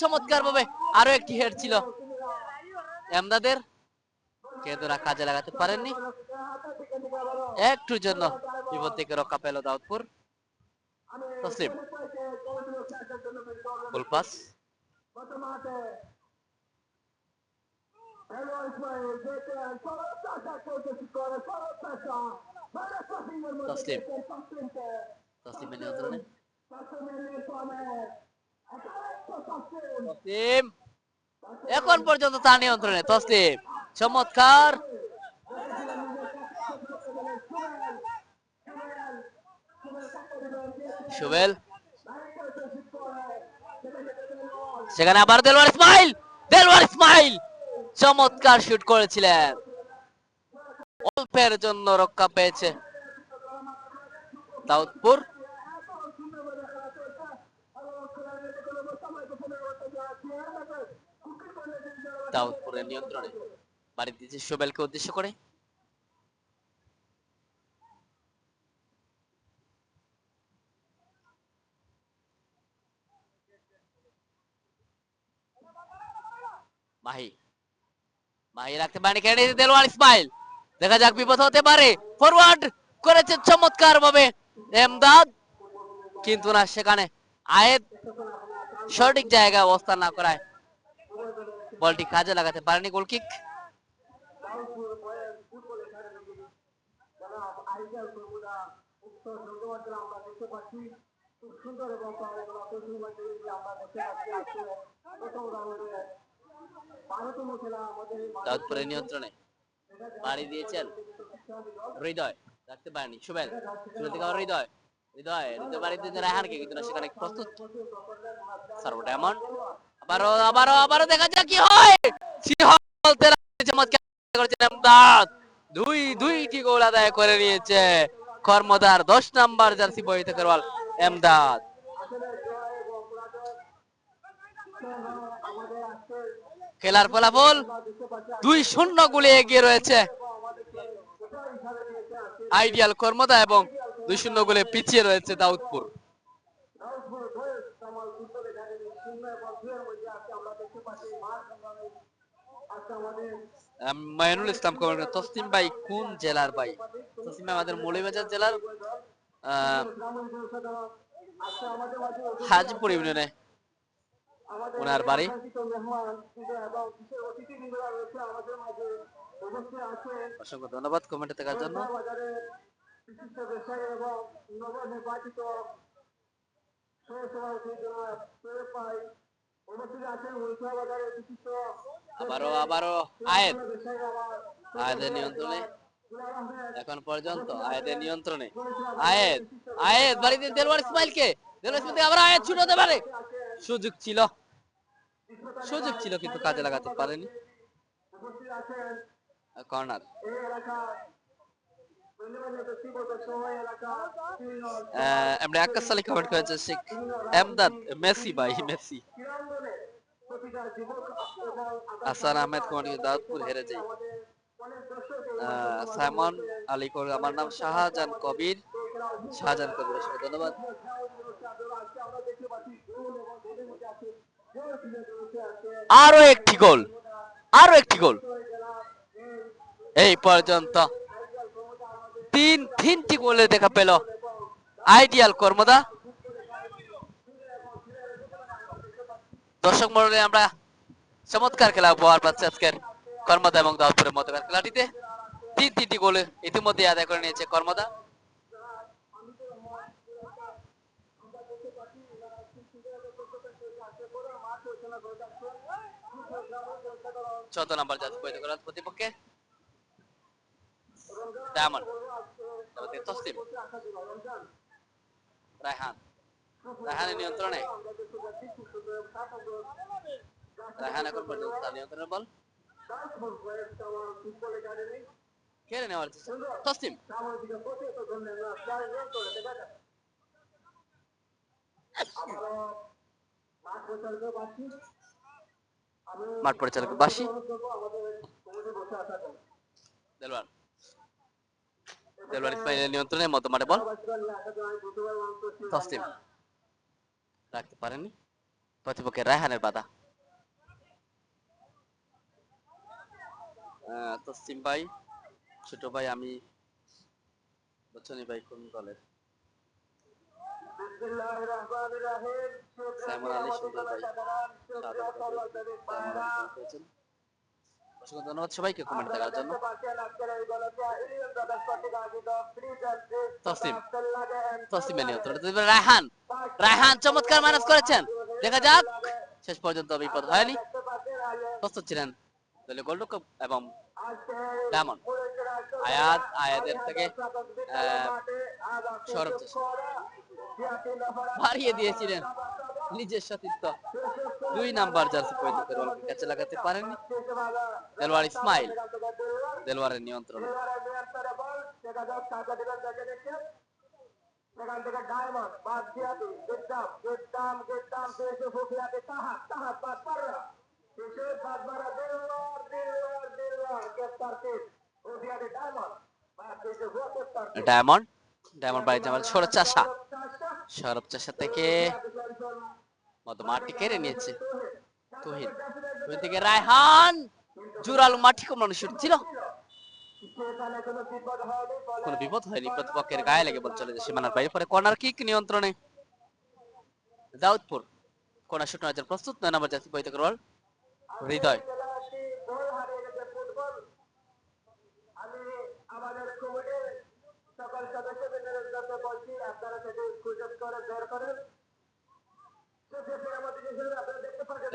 চমৎকার ভাবে আরো একটি হেড ছিল এমদাদের, কিন্তু কাজে লাগাতে পারেননি, একটুর জন্য বিপদ থেকে রক্ষা পেল দাউদপুর। তসলিম গোল পাস, তসলিমের নিয়ন্ত্রণে তসলিম, এখন পর্যন্ত তার নিয়ন্ত্রণে তসলিম, চমৎকার। সুবেল, সেখানে আবার দেলোয়ার ইসমাইল চমৎকার শুট করেছিলেন, অল্পের জন্য রক্ষা পেয়েছে দাউদপুর। দাউদপুরের নিয়ন্ত্রণে বাড়ি দিয়েছে সুবেলকে উদ্দেশ্য করে, মাহি মাহি রাখতে পারেনি, কেড়ে নিয়েছে দেলোয়ার ইসমাইল। দেখা যাক বিপদ হতে পারে। ফরওয়ার্ড করেছে চমৎকার ভাবে এমদাদ, কিন্তু না, সেখানে আয়েদ সঠিক জায়গায় অবস্থান না করায় বলটি কাজে লাগাতে পারেনি। গোলকিক। দাউদপুরের নিয়ন্ত্রণে বাড়ি দিয়েছেন হৃদয়, রাখতে পারেনি সুবেল। সুবেল থেকে আবার হৃদয়, হৃদয় হৃদয় বাড়ি দিয়েছেন রায়হানকে, কিন্তু না, সেখানে প্রস্তুত সার্ভ ডায়মন্ড। আবারও আবারও আবারও দেখা যাক কি হয়। বলতে চমৎকার করেছেন এমদাদ, দুইটি গোল আদায় করে নিয়েছে কর্মদার 10 নাম্বার জার্সি পরিহিত খেলোয়াড় এমদাদ। খেলার ফলাফল 2-0 গোলে এগিয়ে রয়েছে আইডিয়াল কর্মদা এবং 2-0 গোলে পিছিয়ে রয়েছে দাউদপুর। মাইনুল ইসলাম কমেন্ট, তসলিম ভাই কোন জেলার ভাই? তসলিম ভাই আমাদের মৌলভীবাজার জেলার হাজিপুর ইউনিয়নে ওনার বাড়ি। অসংখ্য ধন্যবাদ কমেন্টে থাকার জন্য। আবারও আবারও আয়েদ, আয়েদের নিয়ন্ত্রণে এখন পর্যন্ত, আয়েদের নিয়ন্ত্রণে আয়েদ, আয়েদ বাড়ি দিয়ে দেলোয়ার ইসমাইলকে, দেলোয়ার ইসমাইল থেকে আবার আয়েদ ছুটে হতে পারে, সুযোগ ছিল, সুযোগ ছিল কিন্তু কাজে লাগাতে পারেনি। কর্নার। আমরা আকাশ আলী কমেন্ট করেছে শেখ এমদাদ মেসি ভাই, মেসি। হাসান আহমেদ কমেন্ট করে দাউদপুর হেরে যায়। সাইমন আলী করে আমার নাম শাহজাহান কবির, শাহজাহান কবির, ধন্যবাদ। আরো একটি গোল, আরো একটি গোল এই পর্যন্ত। তিনটি গোলে দেখা পেল আইডিয়াল কর্মদা। দর্শক মণ্ডলী, আমরা চমৎকার খেলা উপহার পাচ্ছি আজকের কর্মদা এবং দাউদপুরের মধ্যকার খেলাটিতে। তিনটি গোলে ইতিমধ্যে আদায় করে নিয়েছে কর্মদা। চৌদ্দ নম্বর জার্সি পরিহিত করার প্রতিপক্ষে ডায়মন্ড, তসলিম, রায়হান, রায়হানের নিয়ন্ত্রণে, রায়হান এখন পর্যন্ত তার নিয়ন্ত্রণের বল কেড়ে নেওয়ার চেষ্টা। তসলিম, মাঠ পরিচালক বাসি, দেলোয়ার, দেলোয়ার ইসমাইলের নিয়ন্ত্রণে মধ্য মাঠে বল, তসলিম রাখতে পারেনি, প্রতিপক্ষে রায়হানের বাধা। তসলিম ভাই, ছোট ভাই, আমি বচ্চনি ভাই কোন দলের? সাইমন আলী সুন্দর ভাই, অসংখ্য ধন্যবাদ সবাইকে কমেন্ট দেওয়ার জন্য। তসলিম, তসলিমের নিয়ন্ত্রণে রায়হান, রায়হান চমৎকার ম্যানেজ করেছেন। দেখা যাক, শেষ পর্যন্ত বিপদ হয়নি, প্রস্তুত ছিলেন দলীয় গোলরক্ষক এবং ডায়মন্ড। আয়াদ, আয়াদের থেকে সৌরভ হারিয়ে দিয়েছিলেন নিজের সতীর্থ 2 নাম্বার জার্সি পরিহিত খেলোয়াড়কে কাছে লাগাতে পারেননি দেলোয়ার ইসমাইল। দেলোয়ারের নিয়ন্ত্রণে ডায়মন্ড, ডায়মন্ড বাড়িতে আমার সৌরভ চাষা, সৌরভ চাষা থেকে মধ্য মাঠটি কেড়ে নিয়েছে তুহিন। ওই থেকে রায়হান জোরালো মাটি কমানো শুট ছিল, কোনো বিপদ হয়নি, প্রতিপক্ষের গায়ে লেগে বল চলে যায় সীমানার বাইরে। পরে কর্নার কিক নিয়ন্ত্রণে দাউদপুর। কর্নার শুট নেওয়ার জন্য প্রস্তুত, 9 নম্বর জার্সি পরিহিত করল হৃদয়।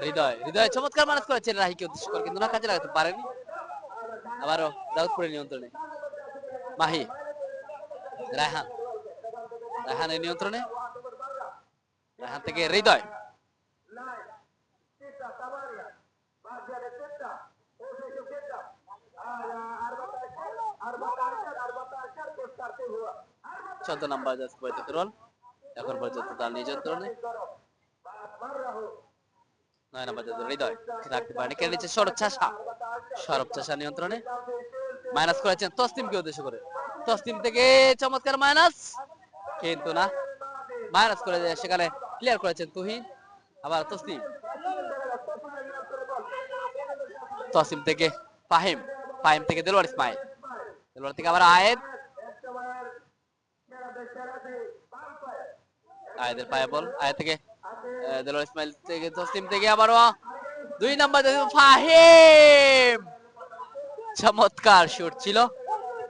হৃদয় হৃদয় চমৎকার ম্যানেজ করেছেন রাহিকে উদ্দেশ্য করে, কিন্তু না কাজে লাগাতে পারেনি। আবারও দাউদপুরের নিয়ন্ত্রণে মাহি, রায়হান, রায়হানের নিয়ন্ত্রণে, রায়হান থেকে হৃদয়, চোদ্দ নম্বর জার্সি পরিহিত করল এখন পর্যন্ত তার নিয়ন্ত্রণে। 9 নম্বর জার্সি হৃদয় রাখতে পারেনি, কেড়ে নিচ্ছে সৌরভ চাষা, সৌরভ চাষা নিয়ন্ত্রণে মাইনাস করেছেন তসলিমকে উদ্দেশ্য করে। তসলিম থেকে চমৎকার মাইনাস, কিন্তু না, মাইনাস করে সেখানে ক্লিয়ার করেছেন তুহিন। আবার তসলিম, তসলিম থেকে ফাহিম, ফাহিম থেকে দেলোয়ার ইসমাইল, দেলোয়ার থেকে আবার আয়েদ, আয়েদের পায়ে বল, আয়েদ থেকে দেলোয়ার ইসমাইল থেকে তসলিম থেকে আবারও 2 নম্বর ফাহিম। চমৎকার শুট ছিল,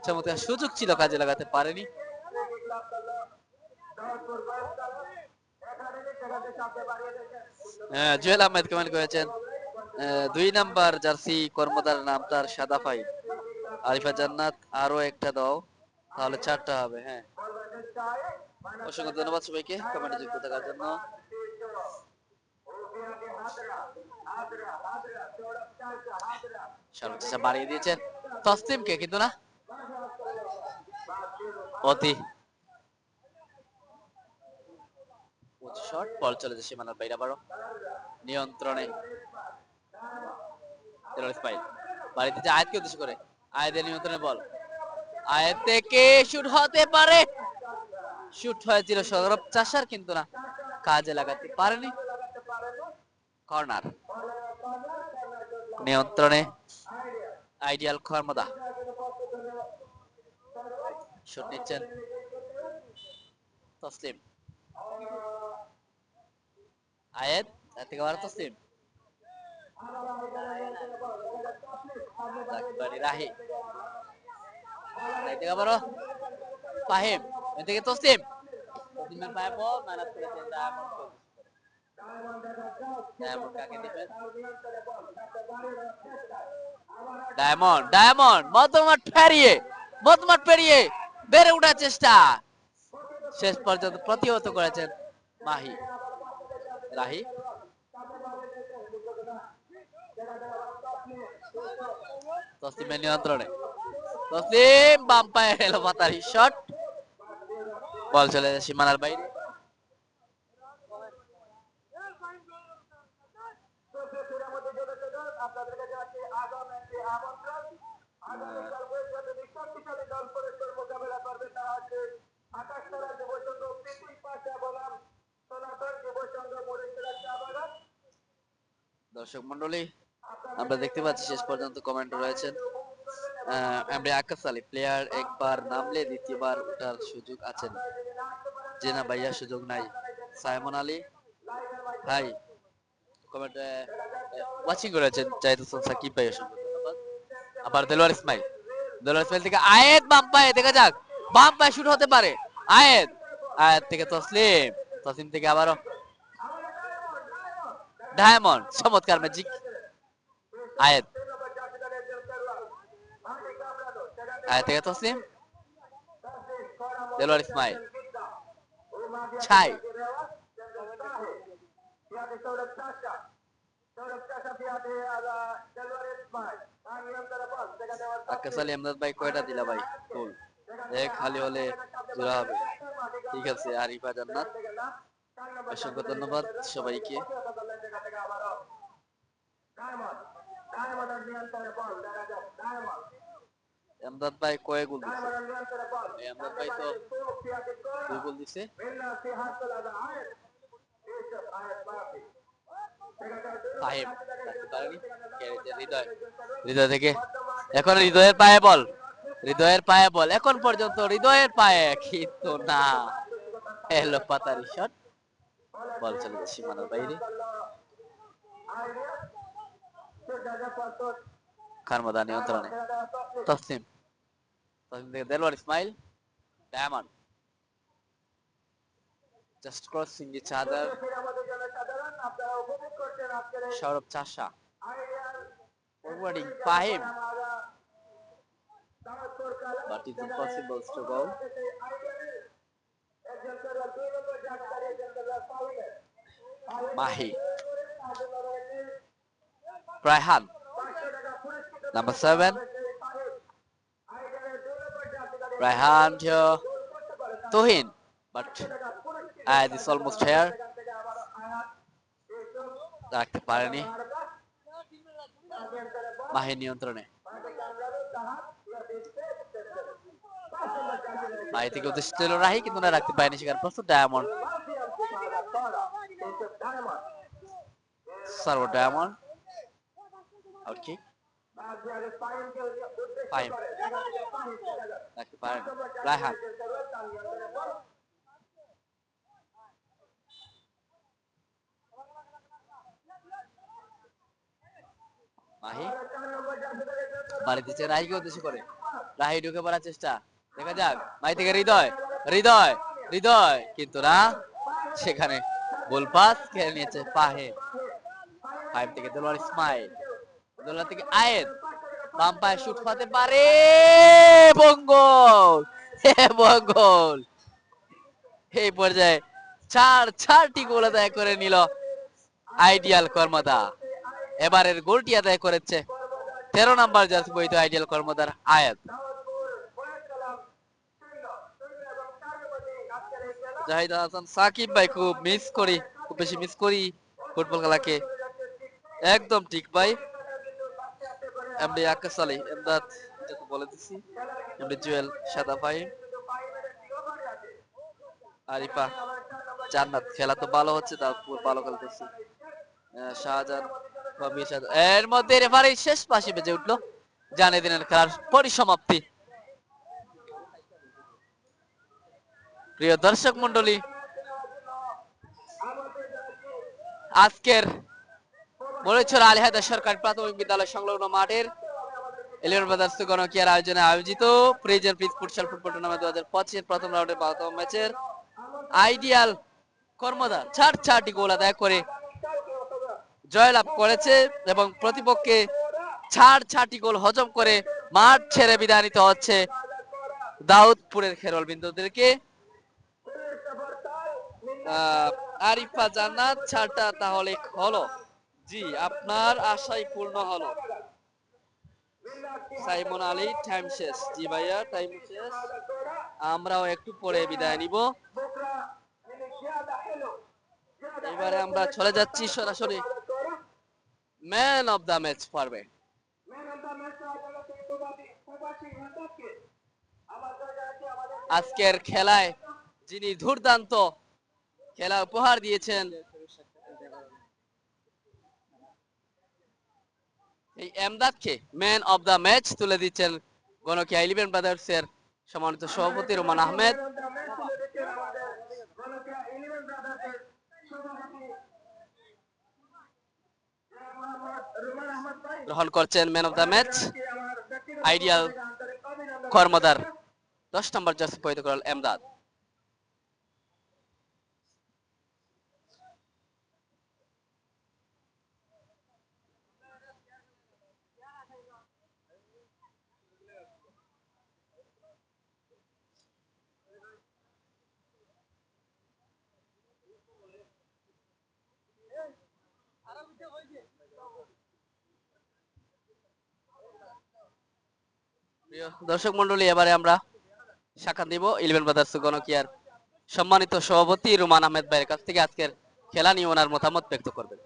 চমৎকার সুযোগ ছিল, কাজে লাগাতে পারেনি। জুয়েল আহমেদ কমেন্ট করেছেন 2 নাম্বার জার্সি কর্মদার নাম তার সাদা ফাই। আরিফা জান্নাত আরো একটা দাও তাহলে 4টা হবে। হ্যাঁ, অসংখ্য ধন্যবাদ সবাইকে কমেন্টে যুক্ত থাকার জন্য। সর্বোচ্চ বাড়িয়ে দিয়েছেন তসলিমকে, কিন্তু না, অতি শট বল চলে যায় সীমানার বাইরে। আবারও নিয়ন্ত্রণে দেলোয়ার ইসমাইল, বাড়িতে যে আয়াতকে উদ্দেশ্য করে, আয়াতের নিয়ন্ত্রণে বল, আয়াত থেকে শুট হতে পারে, শুট হয়েছিল সৌরভ চাষার, কিন্তু না, কাজে লাগাতে পারেনি। কর্নার নিয়ন্ত্রণে আইডিয়াল খরমদা, শুট নিচ্ছেন তসলিম, আয়াত থেকে আবার তসলিম, রাহি, আবারও ফাহিম, থেকে তসলিম, তসলিমের পায়ে বল ম্যানেজ করেছেন ডায়মন্ড, কাকে দিবেন, ডায়মন্ড, ডায়মন্ড মধ্যমাঠ পেরিয়ে বেড়ে ওঠার চেষ্টা, শেষ পর্যন্ত প্রতিহত করেছেন মাহি। রাহি, তসলিমের নিয়ন্ত্রণে, তসলিম বাম পায়ে এলো পাতারি শট, বল চলে যায় সীমানার বাইরে। দর্শক মন্ডলী, আমরা দেখতে পাচ্ছি শেষ পর্যন্ত কমেন্ট রয়েছেন এমডি আকাশ আলী, প্লেয়ার একবার নামলে দ্বিতীয়বার ওঠার সুযোগ আছে না, যে না ভাইয়া সুযোগ নাই। সাইমন আলী ভাই কমেন্ট ওয়াচিং করেছেন, জাহিদুল সাকিব ভাই অসংখ্য ধন্যবাদ। আবার দেলোয়ার ইসমাইল, দেলোয়ার ইসমাইল থেকে আয়েদ বাম পায়ে, দেখা যাক বাম পায়ে শুট হতে পারে, আয়েদ, আয়েদ থেকে তসলিম, তসলিম থেকে আবারও ডায়মন্ড, চমৎকার ম্যাজিক, আয়েদ, আয়েদ থেকে তসলিম, দেলোয়ার ইসমাইল, ছাই, আকাশ আলী আমদাদ ভাই কয়টা দিলা ভাই গোল? এক খালি হলে জোড়া হবে। ঠিক আছে, আরিফা জান্নাত অসংখ্য ধন্যবাদ সবাইকে। আমদাদ ভাই কয় গোল দিচ্ছে? আমদাদ ভাই তো 2 গোল দিচ্ছে। ফাহিম রাখতে পারেনি, খেলেছে হৃদয়, হৃদয় থেকে এখন হৃদয়ের পায়ে বল, হৃদয়ের পায়ে বল, এখন পর্যন্ত হৃদয়ের পায়ে, কিন্তু না, এলো পাতারি শট, বল চলে যায় সীমানার বাইরে। খানমোদা নিয়ন্ত্রণে, তসলিম, তসলিম থেকে Delwar Ismail, diamond just crossing each other, Sourav চাষা forwarding Fahim, but it's impossible to goal. Mahi, Raihan, number 7, Raihan to Tuhin, but it's almost here. রাখতে পারেনি, মাহি নিয়ন্ত্রণে, মাহি থেকে উদ্দেশ্য ছিল রাহি, কিন্তু না রাখতে পারেনি, সেখানে প্রস্তুত diamond, serve diamond, out kick, Fahim রাখতে পারেন, রায়হান, মাহি বাড়ি দিচ্ছে রাহিকে উদ্দেশ্য করে, রাহি ঢুকে পড়ার চেষ্টা, দেখা যাক, মাহি থেকে হৃদয়, হৃদয়, হৃদয়, কিন্তু না, সেখানে গোল পাস খেলে নিয়েছে ফাহিম, ফাহিম থেকে দেলোয়ার ইসমাইল, দেলোয়ার থেকে আয়েদ, বাম পায়ে শুট হতে পারে, বঙ্গল, বঙ্গল, এই পর্যায়ে চারটি গোল আদায় করে নিল আইডিয়াল কর্মদা। এবারের গোলটি আদায় করেছে 13 নম্বর জার্সি পরিহিত আইডিয়াল কর্মদার আয়াত। জাহিদ হাসান সাকিব ভাই, খুব বেশি মিস করি ফুটবল খেলাকে, একদম ঠিক ভাই। এমডি আকাশ আলী, এমদাদ, বলে দিছি, এমডি জুয়েল, সাদা ভাই, আরিফা, জান্নাত, খেলা তো ভালো হচ্ছে, তারপর ভালো খেলতেছি, শাহজাহান, এর মধ্যে রেফারি শেষ পাশে বেজে উঠলো, জানিয়ে দিলেন খেলার পরিসমাপ্তি। প্রিয় দর্শক মন্ডলী, আজকের মরিচর আলী হায়দার সরকারি প্রাথমিক বিদ্যালয় সংলগ্ন মাঠের এলিয়ন ব্রাদার্স গণকিয়ার আয়োজনে আয়োজিত prison pitch futsal football tournament 2025 প্রথম রাউন্ডের 12তম ম্যাচের আইডিয়াল কর্মদা 4টি গোল আদায় করে জয়লাভ করেছে এবং প্রতিপক্ষে 4টি গোল হজম করে মাঠ ছেড়ে বিদায় নিতে হচ্ছে দাউদপুরের খেরোয়াল বিন্দুদেরকে। আরিফা জান্নাত, 4টা তাহলে হলো, জি আপনার আশাই পূর্ণ হলো। সাইমন আলী, টাইম শেষ, জি ভাইয়া টাইম শেষ, আমরাও একটু পরে বিদায় নিব। এবারে আমরা চলে যাচ্ছি সরাসরি ম্যান অফ দা ম্যাচ পর্বে। আজকের খেলায় যিনি দুর্দান্ত খেলা উপহার দিয়েছেন, এই এমদাদকে ম্যান অফ দা ম্যাচ তুলে দিচ্ছেন গণকিয়া 11 ব্রাদার্স এর সম্মানিত সভাপতি রোমান আহমেদ। গ্রহণ করছেন man of the match ideal কর্মদার 10 নম্বর জার্সি পরিহিত করাল এমদাদ। প্রিয় দর্শক মন্ডলী, এবারে আমরা সাক্ষাৎ নিব 11 ব্রাদার্স গণকিয়ার সম্মানিত সভাপতি রোমান আহমেদ ভাইয়ের কাছ থেকে। আজকের খেলা নিয়ে ওনার মতামত ব্যক্ত করবেন।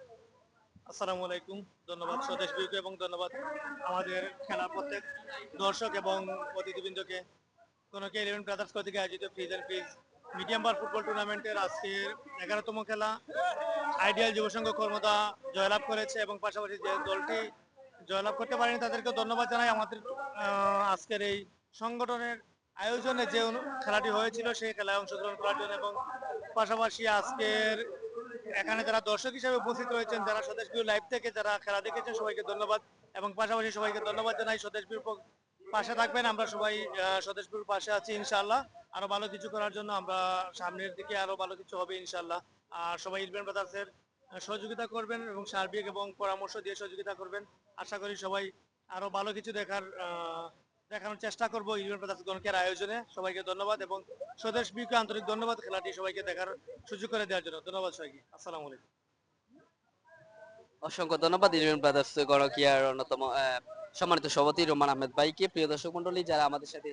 আসসালামু আলাইকুম, ধন্যবাদ স্বদেশ বিউকে এবং ধন্যবাদ আমাদের খেলার প্রত্যেক দর্শক এবং অতিথিবৃন্দকে। গণকিয়া 11 ব্রাদার্স কর্তৃক আয়োজিত প্রিজন পিচ মিডিয়াম বার ফুটবল টুর্নামেন্টের আজকের 11তম খেলা আইডিয়াল যুব সংঘ কর্মদা জয়লাভ করেছে এবং পাশাপাশি যে দলটি জয়লাভ করতে পারেনি তাদেরকে ধন্যবাদ জানাই। আমাদের আজকের এই সংগঠনের আয়োজনে যে খেলাটি হয়েছিল সেই খেলায় অংশগ্রহণ করার জন্য এবং পাশাপাশি আজকের এখানে যারা দর্শক হিসেবে উপস্থিত রয়েছেন, যারা স্বদেশ বিউ লাইভ থেকে যারা খেলা দেখেছেন, সবাইকে ধন্যবাদ এবং পাশাপাশি সবাইকে ধন্যবাদ জানাই। স্বদেশ বিউর পাশে থাকবেন, আমরা সবাই স্বদেশ বিউর পাশে আছি ইনশাআল্লাহ। আরো ভালো কিছু করার জন্য আমরা সামনের দিকে আরো ভালো কিছু হবে ইনশাআল্লাহ। আর সবাই ইলবেন ব্রাদার্সের সহযোগিতা করবেন এবং সার্বিক এবং পরামর্শ দিয়ে সহযোগিতা করবেন। আশা করি সবাই আরো ভালো কিছু দেখানোর চেষ্টা করবো ইলবেন ব্রাদার্স গণকের আয়োজনে। সবাইকে ধন্যবাদ এবং স্বদেশ বিউকে আন্তরিক ধন্যবাদ খেলাটি সবাইকে দেখার সুযোগ করে দেওয়ার জন্য। ধন্যবাদ সবাইকে। আসসালামু আলাইকুম। অসংখ্য ধন্যবাদ ইউনিয়ন ব্রাদার্স গণকিয়ার অন্যতম সম্মানিত সভাপতি রোমান আহমেদ ভাইকে। প্রিয় দর্শক মন্ডলী, যারা আমাদের সাথে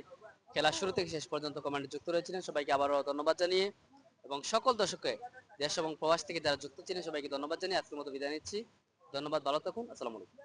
খেলা শুরু থেকে শেষ পর্যন্ত কমেন্টে যুক্ত রয়েছিলেন, সবাইকে আবারও ধন্যবাদ জানিয়ে এবং সকল দর্শককে দেশ এবং প্রবাস থেকে যারা যুক্ত ছিলেন সবাইকে ধন্যবাদ জানিয়ে আজকের মতো বিদায় নিচ্ছি। ধন্যবাদ, ভালো থাকুন, আসসালামু আলাইকুম।